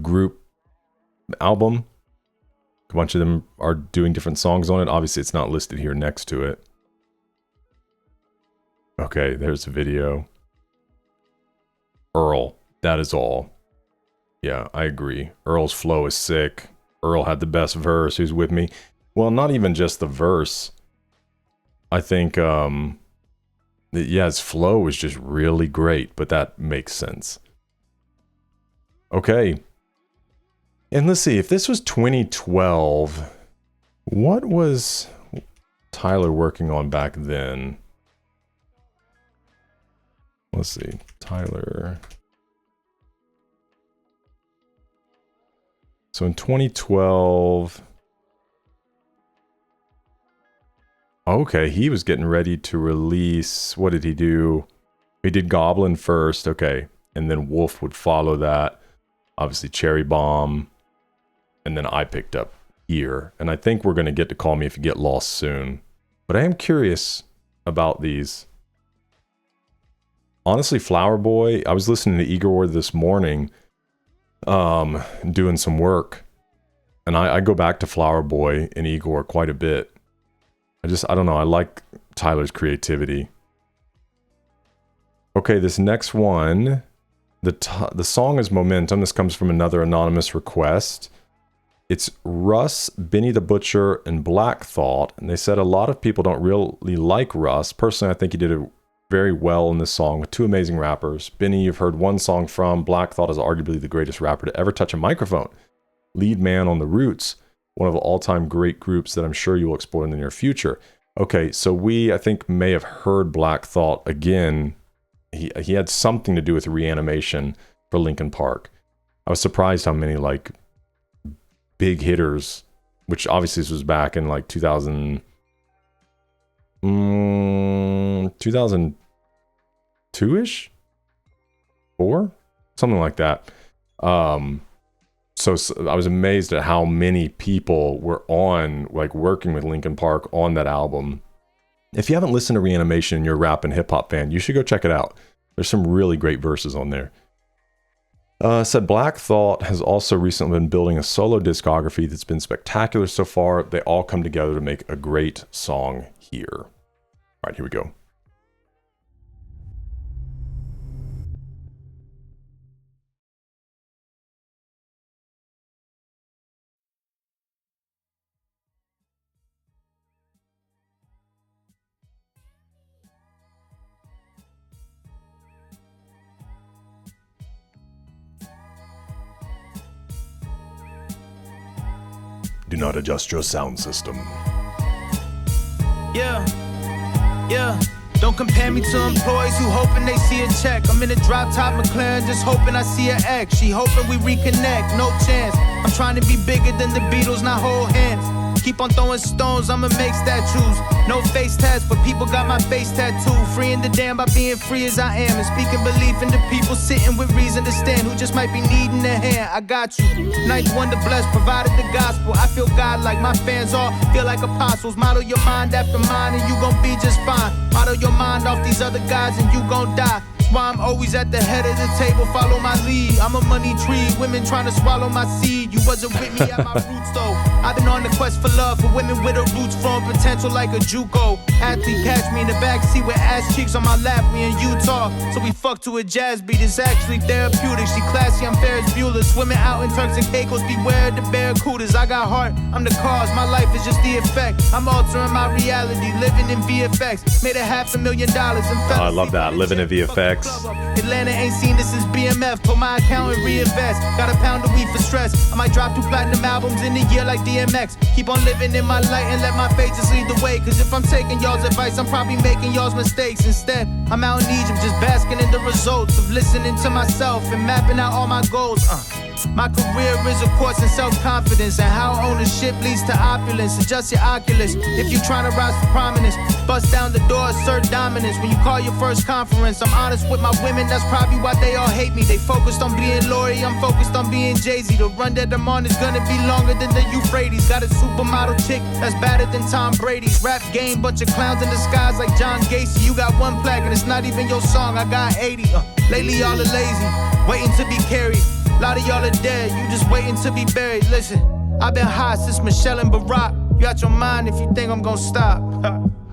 group album. A bunch of them are doing different songs on it. Obviously, it's not listed here next to it. Okay, there's a video. Earl, that is all. Yeah, I agree. Earl's flow is sick. Earl had the best verse. Who's with me? Well, not even just the verse. I think, yeah, his flow was just really great, but that makes sense. Okay. And let's see, if this was 2012, what was Tyler working on back then? Let's see, Tyler. So in 2012, okay, he was getting ready to release, what did he do? He did Goblin first, okay, and then Wolf would follow that. Obviously Cherry Bomb, and then I picked up here. And I think we're going to get to Call Me If You Get Lost soon. But I am curious about these. Honestly, Flower Boy, I was listening to Igor this morning, doing some work. And I go back to Flower Boy and Igor quite a bit. I don't know, I like Tyler's creativity. Okay, this next one, the song is Momentum. This comes from another anonymous request. It's Russ, Benny the Butcher, and Black Thought. And they said a lot of people don't really like Russ. Personally, I think he did it very well in this song with two amazing rappers. Benny, you've heard one song from. Black Thought is arguably the greatest rapper to ever touch a microphone. Lead man on The Roots, one of the all-time great groups that I'm sure you will explore in the near future. Okay, so I think, may have heard Black Thought again. He had something to do with Reanimation for Linkin Park. I was surprised how many, like, big hitters, which obviously this was back in, like, 2002-ish? 4? Something like that. So I was amazed at how many people were on, like, working with Linkin Park on that album. If you haven't listened to Reanimation and you're a rap and hip-hop fan, you should go check it out. There's some really great verses on there. Said Black Thought has also recently been building a solo discography that's been spectacular so far. They all come together to make a great song here. All right, here we go. Do not adjust your sound system. Yeah. Don't compare me to employees who hoping they see a check. I'm in a drop top McLaren, just hoping I see an X. She hoping we reconnect, no chance. I'm trying to be bigger than the Beatles, not hold hands. Keep on throwing stones, I'ma make statues. No face tats, but people got my face tattooed. Freeing the damn by being free as I am. And speaking belief in the people sitting with reason to stand, who just might be needing a hand. I got you. Ninth wonder blessed, provided the gospel. I feel God like my fans all feel like apostles. Model your mind after mine and you gon' be just fine. Model your mind off these other guys and you gon' die. Why I'm always at the head of the table, follow my lead. I'm a money tree, women trying to swallow my seed. You wasn't with me at my roots though. I've been on the quest for love, for women with her roots from potential like a JUCO. Athlete catch me in the backseat with ass cheeks on my lap. We in Utah, so we fuck to a jazz beat. It's actually therapeutic. She classy, I'm Ferris Bueller. Swimming out in Turks and Caicos, beware the barracudas. I got heart, I'm the cause. My life is just the effect. I'm altering my reality, living in VFX. Made $500,000 in I love that, living in VFX. Atlanta ain't seen this since BMF. Put my account and reinvest. Got a pound of weed for stress. I might drop 2 platinum albums in a year like DMX. Keep on living in my light and let my faith just lead the way. Cause if I'm taking y'all's advice, I'm probably making y'all's mistakes. Instead, I'm out in Egypt just basking in the results of listening to myself and mapping out all my goals. My career is a course in self-confidence and how ownership leads to opulence. Adjust your Oculus if you're trying to rise to prominence. Bust down the door, assert dominance. When you call your first conference, I'm honest with my women, that's probably why they all hate me. They focused on being Lori, I'm focused on being Jay-Z. The run that I'm on is gonna be longer than the Euphrates. Got a supermodel chick that's better than Tom Brady's. Rap game, bunch of clowns in disguise like John Gacy. You got 1 plaque and it's not even your song, I got 80. Lately y'all are lazy, waiting to be carried. A lot of y'all are dead, you just waiting to be buried. Listen, I've been hot since Michelle and Barack. You out your mind if you think I'm gonna stop.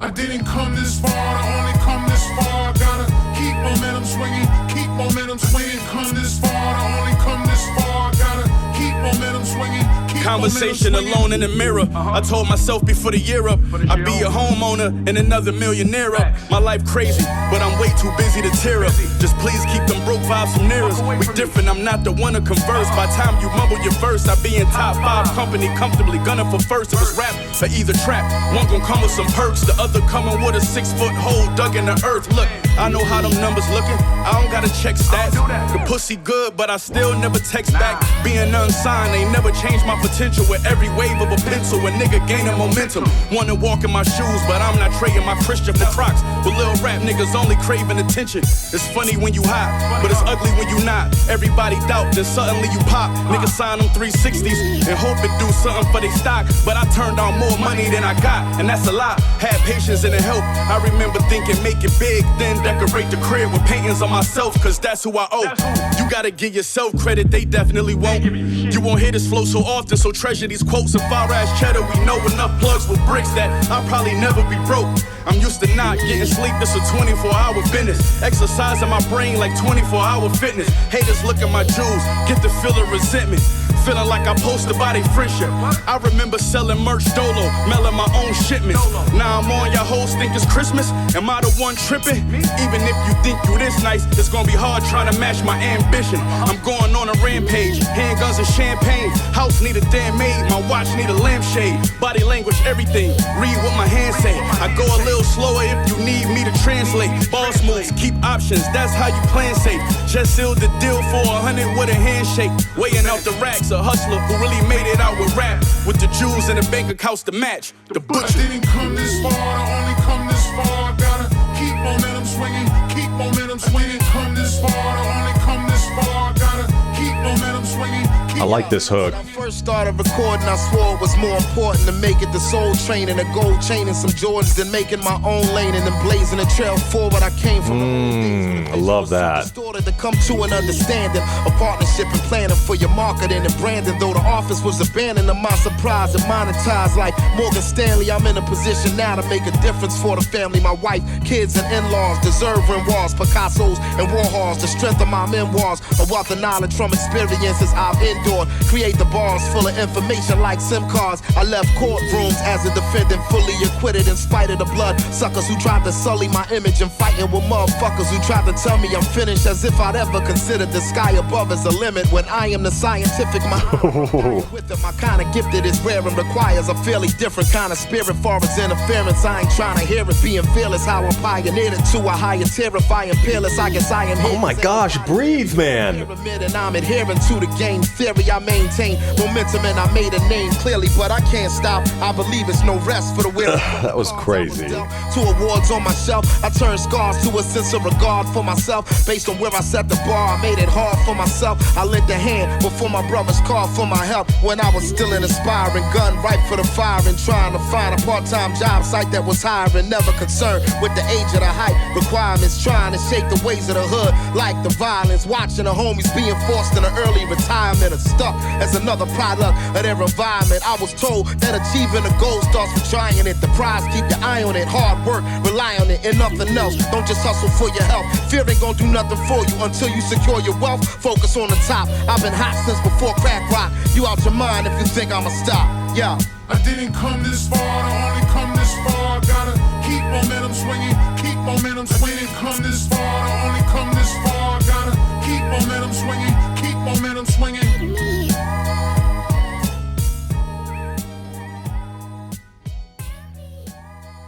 I didn't come this far to only come this far. Gotta keep momentum swinging, keep momentum swinging. Come this far to only come this far. Gotta keep momentum swinging. Conversation alone in the mirror. I told myself before the year up, I'd be a homeowner and another millionaire up. My life crazy, but I'm way too busy to tear up. Just please keep them broke vibes from near us. We different, I'm not the one to converse. By the time you mumble your verse, I be in top 5 company, comfortably gunning for first. If it's rap or either trap, one gon' come with some perks, the other coming with a 6-foot hole dug in the earth. Look, I know how them numbers looking, I don't gotta check stats. The pussy good, but I still never text back. Being unsigned ain't never changed my potential. With every wave of a pencil, a nigga gaining momentum. Wanna walk in my shoes, but I'm not trading my Christian for Crocs. With little rap niggas only craving attention. It's funny when you hot, but it's ugly when you not. Everybody doubt, then suddenly you pop. Niggas sign them 360s and hope it do something for they stock. But I turned on more money than I got, and that's a lot. Had patience and it helped. I remember thinking make it big, then decorate the crib with paintings on myself, cause that's who I owe. You gotta give yourself credit, they definitely won't. You won't hear this flow so often, so treasure these quotes. Of far ass cheddar, we know enough plugs with bricks that I'll probably never be broke. I'm used to not getting sleep, this a 24-hour business. Exercising my brain like 24-hour fitness. Haters look at my jewels, get the feel of resentment. Feeling like I posted by their friendship. I remember selling merch dolo, mailing my own shipments. Now I'm on, y'all hoes think it's Christmas. Am I the one tripping? Even if you think you this nice, it's gonna be hard trying to match my ambition. I'm going on a rampage, handguns and champagne. House need a damn maid, my watch need a lampshade. Body language, everything, read what my hands say. I go a little slower if you need me to translate. Boss moves, keep options, that's how you plan safe. Just sealed the deal for 100 with a handshake. Weighing out the racks, a hustler who really made it out with rap. With the jewels and the bank accounts to match. The butcher. I didn't come this far to only come this far. Gotta keep momentum swinging, keep momentum swinging. Come this far to only come this far. Gotta keep momentum swinging. I like this hook. When I first started recording, I swore it was more important to make it the soul train and a gold chain and some Jordans than making my own lane and then blazing a trail forward. I came from I love that. distorted to come to an understanding, a partnership and planning for your marketing and branding. Though the office was abandoned, to my surprise and monetized like Morgan Stanley. I'm in a position now to make a difference for the family. My wife, kids, and in-laws deserve wars, Picasso's and Warhols. The strength of my memoirs, a wealth of knowledge from experiences I've endured. Create the bars full of information like SIM cards. I left courtrooms as a defendant, fully acquitted in spite of the blood suckers who tried to sully my image and fighting with motherfuckers who tried to tell me I'm finished, as if I'd ever considered the sky above as a limit when I am the scientific mind. With them, my kind of gifted is rare and requires a fairly different kind of spirit for its interference. I ain't trying to hear it, being fearless how I pioneered it to a higher terrifying peerless. I guess I am here. Oh my gosh, breathe, man. And I'm adhering to the game theory. I maintain momentum and I made a name clearly, but I can't stop. I believe it's no rest for the will. That was crazy. To awards on my shelf, I turned scars to a sense of regard for myself. Based on where I set the bar, I made it hard for myself. I lent a hand before my brothers called for my help. When I was still an aspiring gun, right for the fire and trying to find a part-time job site that was hiring. Never concerned with the age of the height requirements. Trying to shake the ways of the hood like the violence. Watching the homies being forced into early retirement. stuck as another product of their environment. I was told that achieving a goal starts with trying it. The prize, keep your eye on it. Hard work, rely on it, and nothing else. Don't just hustle for your health. Fear ain't gonna do nothing for you until you secure your wealth. Focus on the top. I've been hot since before crack rock. You out your mind if you think I'ma stop. Yeah. I didn't come this far to only come this far. Gotta keep momentum swinging, keep momentum swinging. Come this far to only come this far. Gotta keep momentum swinging, keep momentum swinging.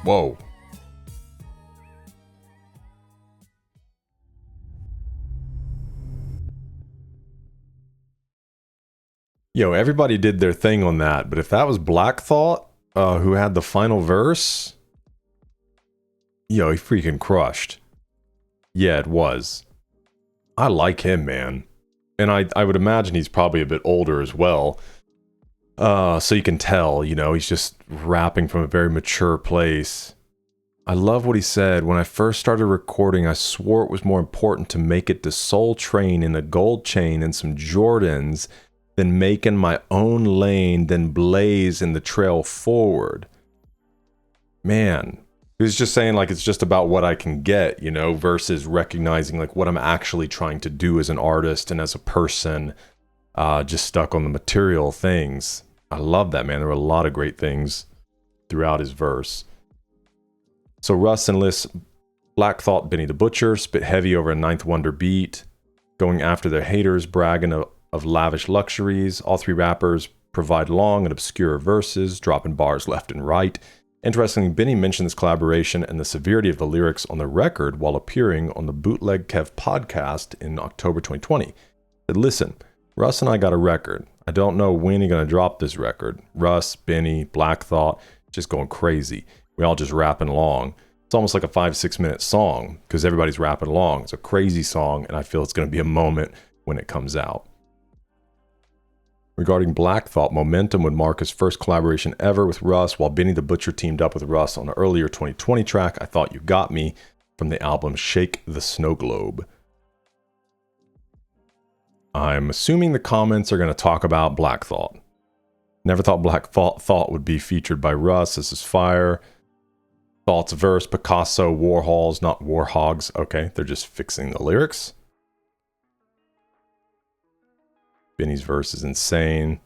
Whoa. Yo, everybody did their thing on that, but if that was Black Thought, who had the final verse, yo, he freaking crushed. Yeah, it was. I like him, man. And I would imagine he's probably a bit older as well. So you can tell, you know, he's just rapping from a very mature place. I love what he said. When I first started recording, I swore it was more important to make it to Soul Train in a gold chain and some Jordans than making my own lane, then blaze in the trail forward. Man, he was just saying like it's just about what I can get, you know, versus recognizing like what I'm actually trying to do as an artist and as a person, just stuck on the material things. I love that, man. There were a lot of great things throughout his verse. So Russ enlists Black Thought, Benny the Butcher, spit heavy over a Ninth Wonder beat, going after their haters, bragging of lavish luxuries. All three rappers provide long and obscure verses, dropping bars left and right. Interestingly, Benny mentioned this collaboration and the severity of the lyrics on the record while appearing on the Bootleg Kev podcast in October 2020. He said, listen, Russ and I got a record. I don't know when you're going to drop this record. Russ, Benny, Black Thought, just going crazy. We all just rapping along. It's almost like a 5-6 minute song because everybody's rapping along. It's a crazy song, and I feel it's going to be a moment when it comes out. Regarding Black Thought, Momentum would mark his first collaboration ever with Russ, while Benny the Butcher teamed up with Russ on the earlier 2020 track, I Thought You Got Me, from the album Shake the Snow Globe. I'm assuming the comments are going to talk about Black Thought. Never thought Black Thought would be featured by Russ. This is fire. Thought's verse, Picasso, Warhols, not Warhogs. Okay, they're just fixing the lyrics. Benny's verse is insane.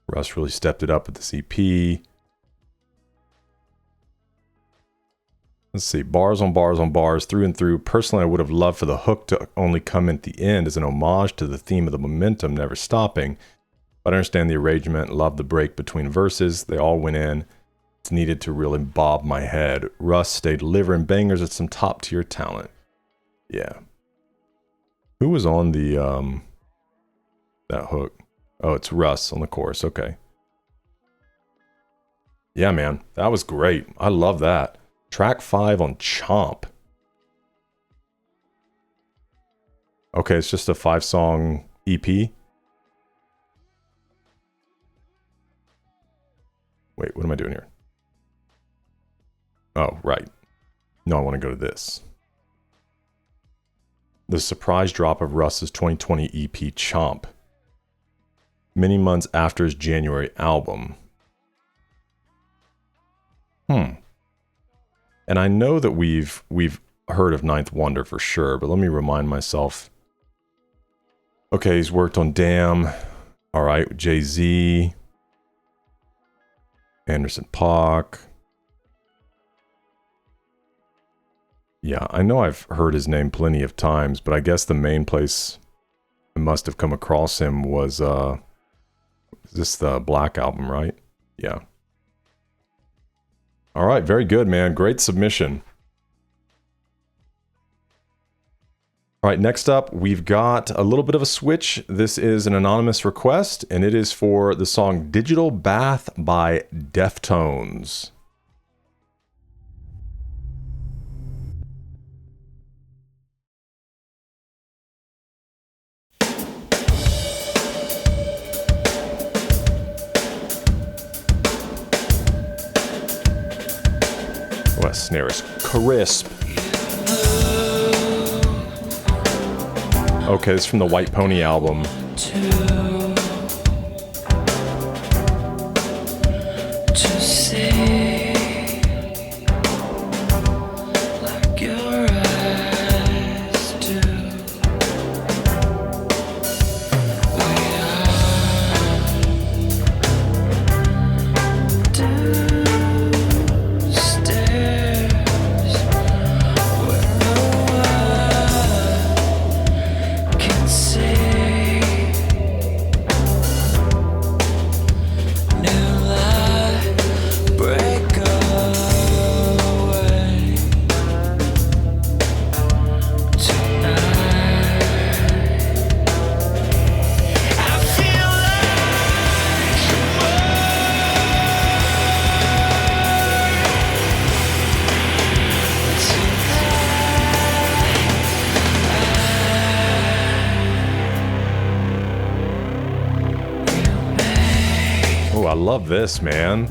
Russ really stepped it up with this EP. Let's see, bars on bars on bars, through and through. Personally, I would have loved for the hook to only come at the end as an homage to the theme of the momentum never stopping. But I understand the arrangement, love the break between verses. They all went in. It's needed to really bob my head. Russ stayed delivering bangers at some top tier talent. Yeah. Who was on the, that hook? Oh, it's Russ on the chorus. Okay. Yeah, man. That was great. I love that. Track 5 on Chomp. Okay, it's just a 5-song EP. Wait, what am I doing here? Oh, right. No, I want to go to this. The surprise drop of Russ's 2020 EP Chomp. Many months after his January album. And I know that we've heard of Ninth Wonder for sure, but let me remind myself. Okay, he's worked on Damn. All right, Jay-Z. Anderson .Paak. Yeah, I know I've heard his name plenty of times, but I guess the main place I must have come across him was, is this the Black album, right? Yeah. All right, very good, man. Great submission. All right, next up, we've got a little bit of a switch. This is an anonymous request, and it is for the song Digital Bath by Deftones. That snare is crisp. Okay, this is from the White Pony album. to see like your eyes do. We are downstairs where no one can see. Oh, I love this, man.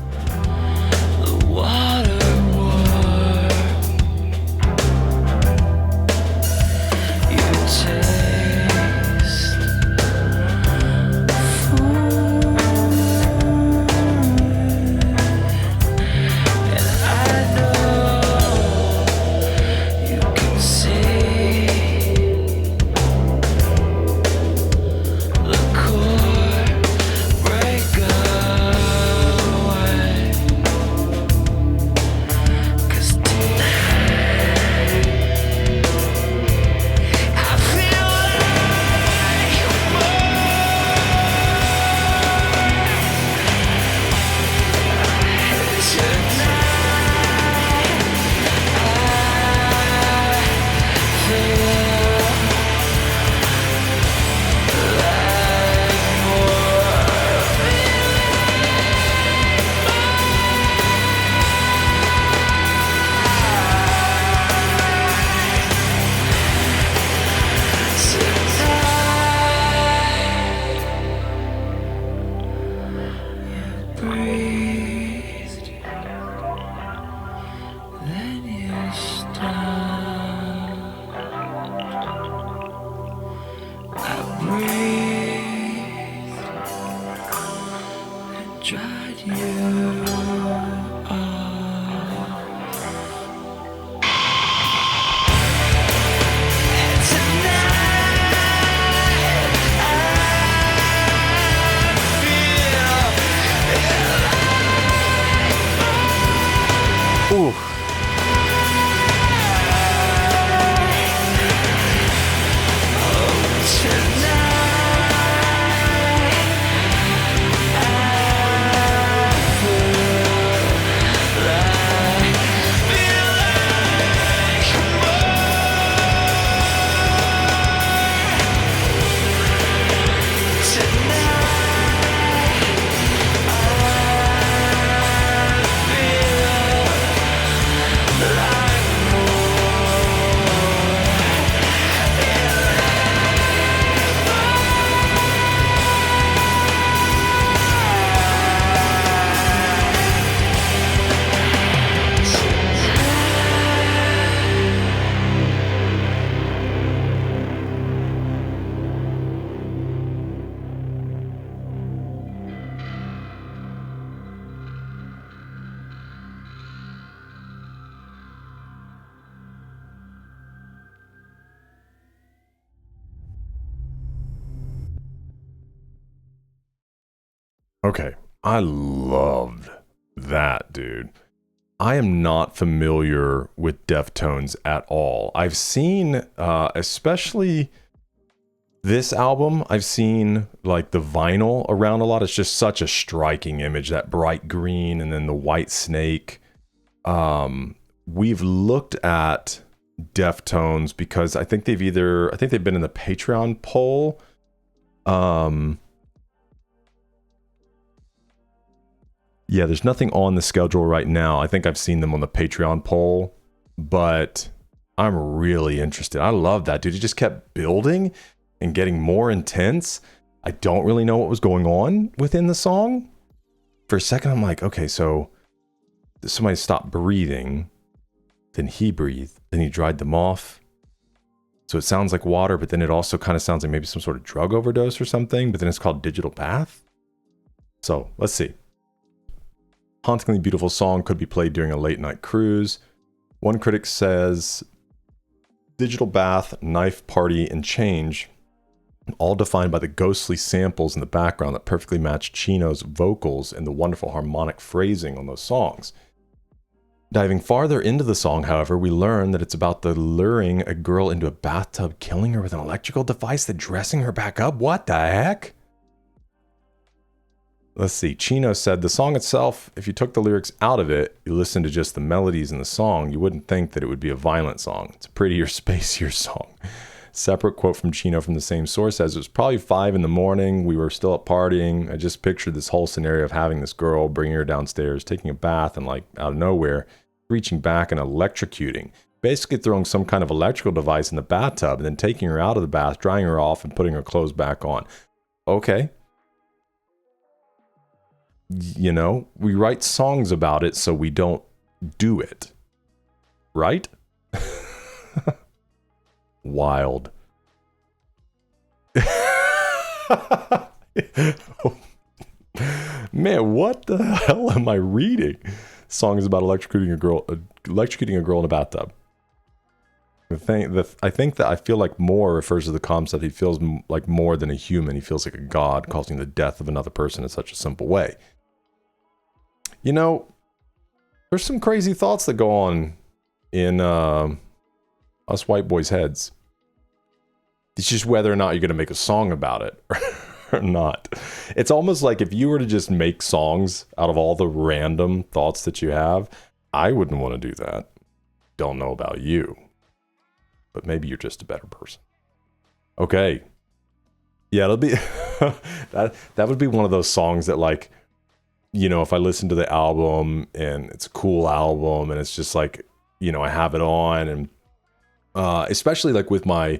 Okay, I loved that, dude. I am not familiar with Deftones at all. I've seen, especially this album, I've seen like the vinyl around a lot. It's just such a striking image, that bright green and then the white snake. We've looked at Deftones because I think they've been in the Patreon poll. Yeah, there's nothing on the schedule right now. I think I've seen them on the Patreon poll, but I'm really interested. I love that, dude. It just kept building and getting more intense. I don't really know what was going on within the song. For a second, I'm like, okay, so somebody stopped breathing. Then he breathed. Then he dried them off. So it sounds like water, but then it also kind of sounds like maybe some sort of drug overdose or something, but then it's called Digital Bath. So let's see. Hauntingly beautiful song, could be played during a late night cruise. One critic says, Digital Bath, Knife Party, and Change, all defined by the ghostly samples in the background that perfectly match Chino's vocals and the wonderful harmonic phrasing on those songs. Diving farther into the song, however, we learn that it's about the luring a girl into a bathtub, killing her with an electrical device, then dressing her back up. What the heck? Let's see. Chino said, the song itself, if you took the lyrics out of it, you listen to just the melodies in the song, you wouldn't think that it would be a violent song. It's a prettier, spacier song. Separate quote from Chino from the same source says, it was probably 5 a.m. We were still up partying. I just pictured this whole scenario of having this girl, bringing her downstairs, taking a bath, and like out of nowhere, reaching back and electrocuting. Basically throwing some kind of electrical device in the bathtub and then taking her out of the bath, drying her off, and putting her clothes back on. Okay. You know, we write songs about it so we don't do it. Right? Wild. Man, what the hell am I reading? Songs about electrocuting a girl in a bathtub. I think that I feel like more refers to the concept he feels like more than a human. He feels like a god, causing the death of another person in such a simple way. You know, there's some crazy thoughts that go on in us white boys' heads. It's just whether or not you're going to make a song about it or not. It's almost like if you were to just make songs out of all the random thoughts that you have, I wouldn't want to do that. Don't know about you, but maybe you're just a better person. Okay. Yeah, it'll be that would be one of those songs that, like, you know, if I listen to the album and it's a cool album and it's just like, you know, I have it on, and especially like with my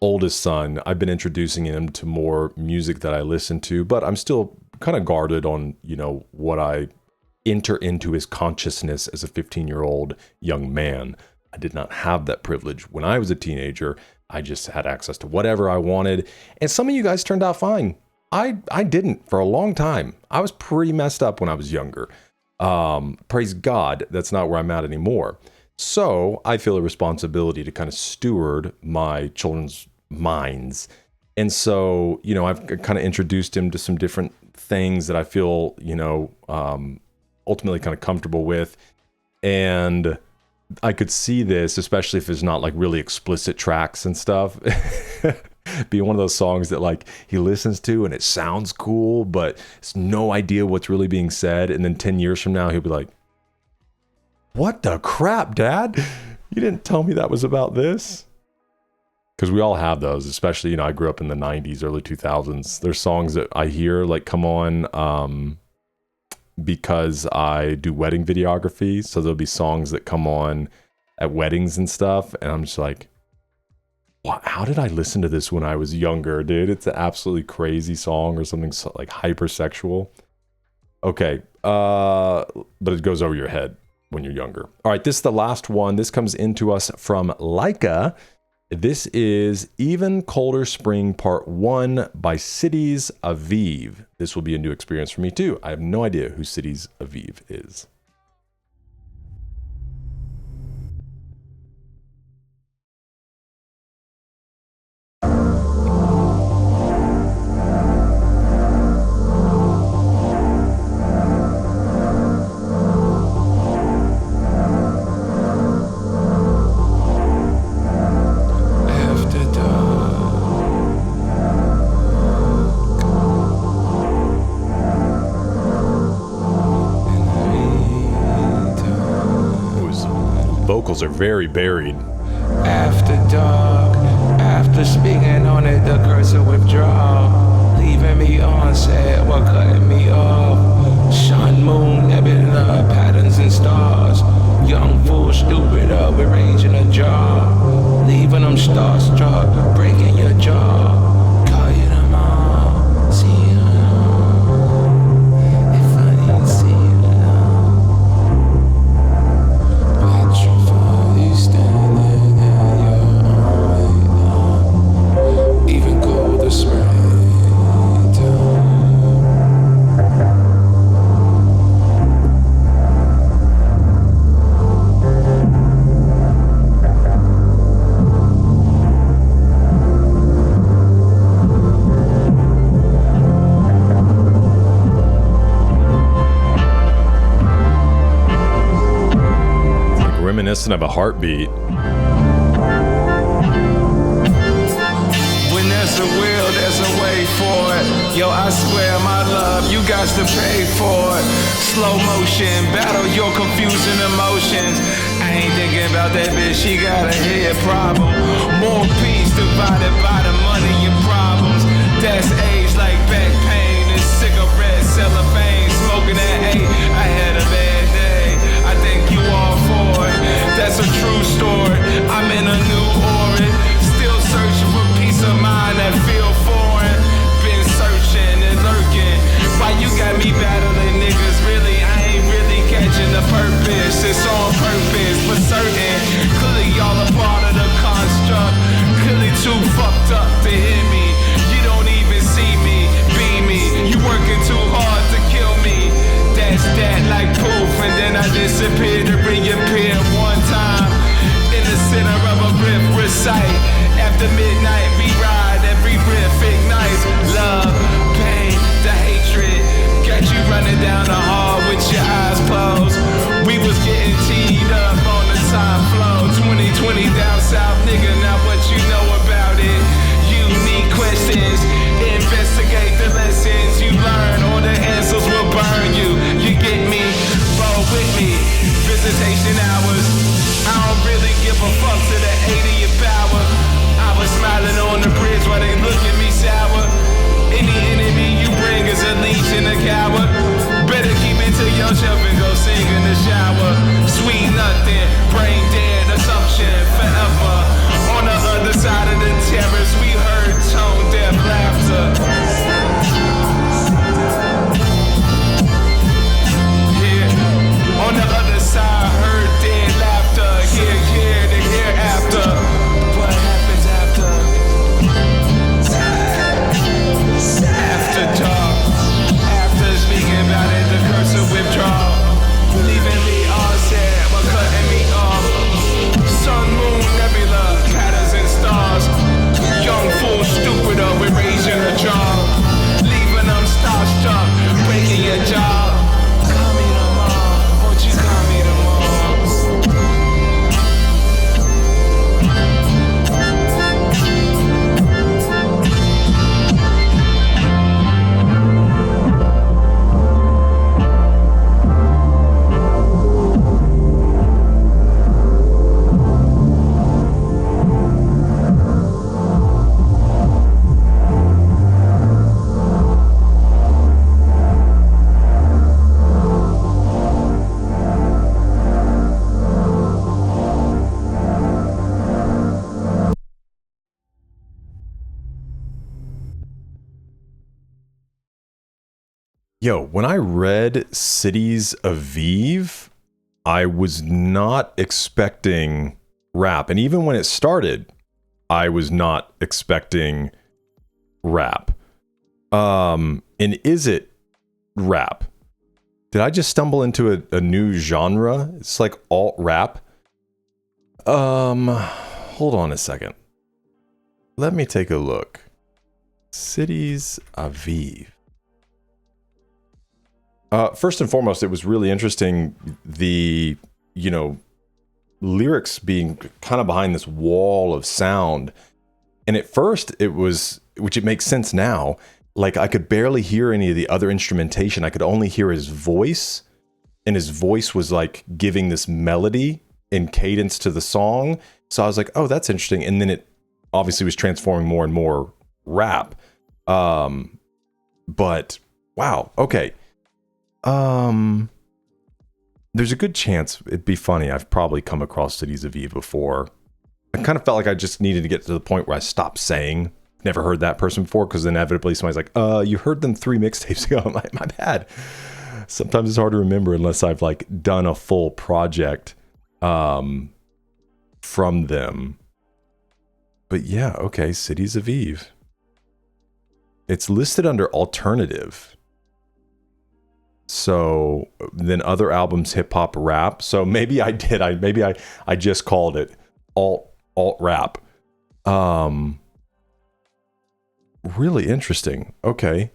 oldest son, I've been introducing him to more music that I listen to, but I'm still kind of guarded on, you know, what I enter into his consciousness as a 15-year-old young man. I did not have that privilege when I was a teenager. I just had access to whatever I wanted, and some of you guys turned out fine. I didn't for a long time. I was pretty messed up when I was younger. Praise God, that's not where I'm at anymore. So I feel a responsibility to kind of steward my children's minds. And so, you know, I've kind of introduced him to some different things that I feel, you know, ultimately kind of comfortable with. And I could see this, especially if it's not like really explicit tracks and stuff, be one of those songs that like he listens to and it sounds cool, but it's no idea what's really being said. And then 10 years from now, he'll be like, what the crap, Dad? You didn't tell me that was about this. Because we all have those, especially, you know, I grew up in the 90s, early 2000s. There's songs that I hear like come on because I do wedding videography. So there'll be songs that come on at weddings and stuff. And I'm just like, what? How did I listen to this when I was younger, dude? It's an absolutely crazy song or something like hypersexual. Okay, but it goes over your head when you're younger. All right, this is the last one. This comes into us from Laika. This is Even Colder Spring Part 1 by Cities Aviv. This will be a new experience for me too. I have no idea who Cities Aviv is. Are very buried. After dark, after speaking on it, the curse of withdrawal, leaving me on set while cutting me off. Sun, moon, nebula, patterns and stars. Young fool, stupid, rearranging a jar, leaving them starstruck, breaking your jaw. Call you them all, see you all. If I didn't see you. Standing at your reminiscent of a heartbeat. When there's a will, there's a way for it. Yo, I swear, my love, you got to pay for it. Slow motion, battle your confusing emotions. I ain't thinking about that bitch, she got a head problem. More peace divided by the money and problems. That's age like back pain and cigarettes, cellophane, smoking at 8. I had a bad day, I thank you all for it. That's a true story, I'm in a new orbit. Still searching for peace of mind that feel foreign. Been searching and lurking. Why you got me battling niggas? Really, I ain't really catching the purpose. It's on purpose for certain. Clearly y'all a part of the construct. Clearly too fucked up to hear me. You don't even see me, be me. You working too hard to kill me. That's that like poof, and then I disappear to reappear one time. In the center of a riff, recite. After midnight, we ride, every riff ignites. Love, pain, the hatred. Got you running down the hall with your eyes closed. We was getting teed up on the time flow. 2020 down south, nigga, now what you know about it? Unique questions, investigate the lessons you learn, or the answers will burn you. You get me? Roll with me. Visitation hours. I don't really give a fuck to the 80th hour. I was smiling on the bridge while they look at me sour. Any enemy you bring is a leech and a coward. Better keep it to yourself and go sing in the shower. Sweet nothing, brain dead, assumption forever. On the other side of the terrace, we heard tone deaf laughter. Yeah, on the other side, heard dead laughter. Here, the hereafter. What happens after? After dark, after speaking about it, the curse of withdrawal, leaving me all sad, but cutting me off. Sun, moon, nebula, patterns and stars. Young fool, stupider, with raising a jaw, leaving them starstruck, breaking your jaw. Call me tomorrow, won't you call me tomorrow? Yo, when I read Cities Aviv, I was not expecting rap. And even when it started, I was not expecting rap. And is it rap? Did I just stumble into a new genre? It's like alt rap. Hold on a second. Let me take a look. Cities Aviv. First and foremost, it was really interesting, the, lyrics being kind of behind this wall of sound. And at first it was, which it makes sense now, like I could barely hear any of the other instrumentation. I could only hear his voice, and his voice was like giving this melody and cadence to the song. So I was like, oh, that's interesting. And then it obviously was transforming more and more rap. But wow, okay. There's a good chance it'd be funny. I've probably come across Cities Aviv before. I kind of felt like I just needed to get to the point where I stopped saying never heard that person before, because inevitably somebody's like, you heard them 3 mixtapes ago. I'm like, my bad. Sometimes it's hard to remember unless I've like done a full project from them. But yeah, okay, Cities Aviv. It's listed under alternative. So then other albums, hip hop, rap. So maybe I did. I just called it alt rap. Really interesting. Okay.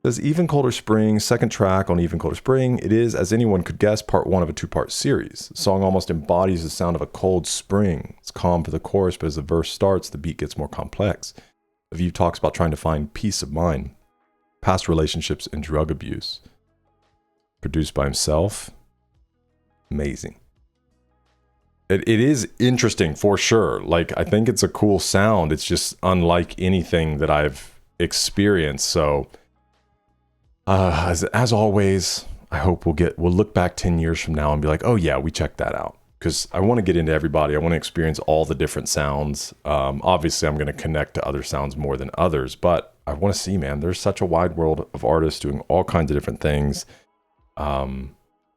Says Even Colder Spring, second track on Even Colder Spring. It is, as anyone could guess, part one of a two-part series. The song almost embodies the sound of a cold spring. It's calm for the chorus, but as the verse starts, the beat gets more complex. Aviv talks about trying to find peace of mind, past relationships, and drug abuse. Produced by himself. Amazing. It is interesting for sure. Like, I think it's a cool sound. It's just unlike anything that I've experienced. So, as always, I hope we'll look back 10 years from now and be like, oh yeah, we checked that out. Because I want to get into everybody. I want to experience all the different sounds. Obviously, I'm going to connect to other sounds more than others, but I want to see, man, there's such a wide world of artists doing all kinds of different things.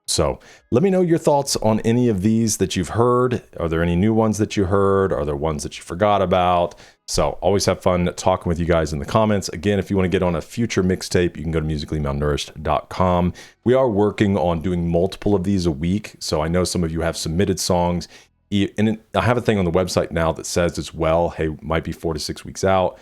So let me know your thoughts on any of these that you've heard. Are there any new ones that you heard? Are there ones that you forgot about? So always have fun talking with you guys in the comments. Again, if you want to get on a future mixtape, you can go to musicallymalnourished.com. We are working on doing multiple of these a week. So I know some of you have submitted songs. And I have a thing on the website now that says as well, hey, might be 4 to 6 weeks out.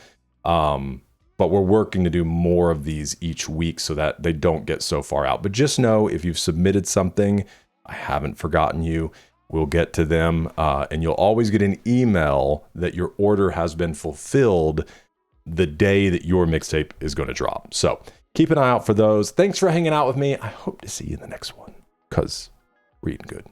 But we're working to do more of these each week so that they don't get so far out. But just know if you've submitted something, I haven't forgotten you. We'll get to them. And you'll always get an email that your order has been fulfilled the day that your mixtape is going to drop. So keep an eye out for those. Thanks for hanging out with me. I hope to see you in the next one because we're eating good.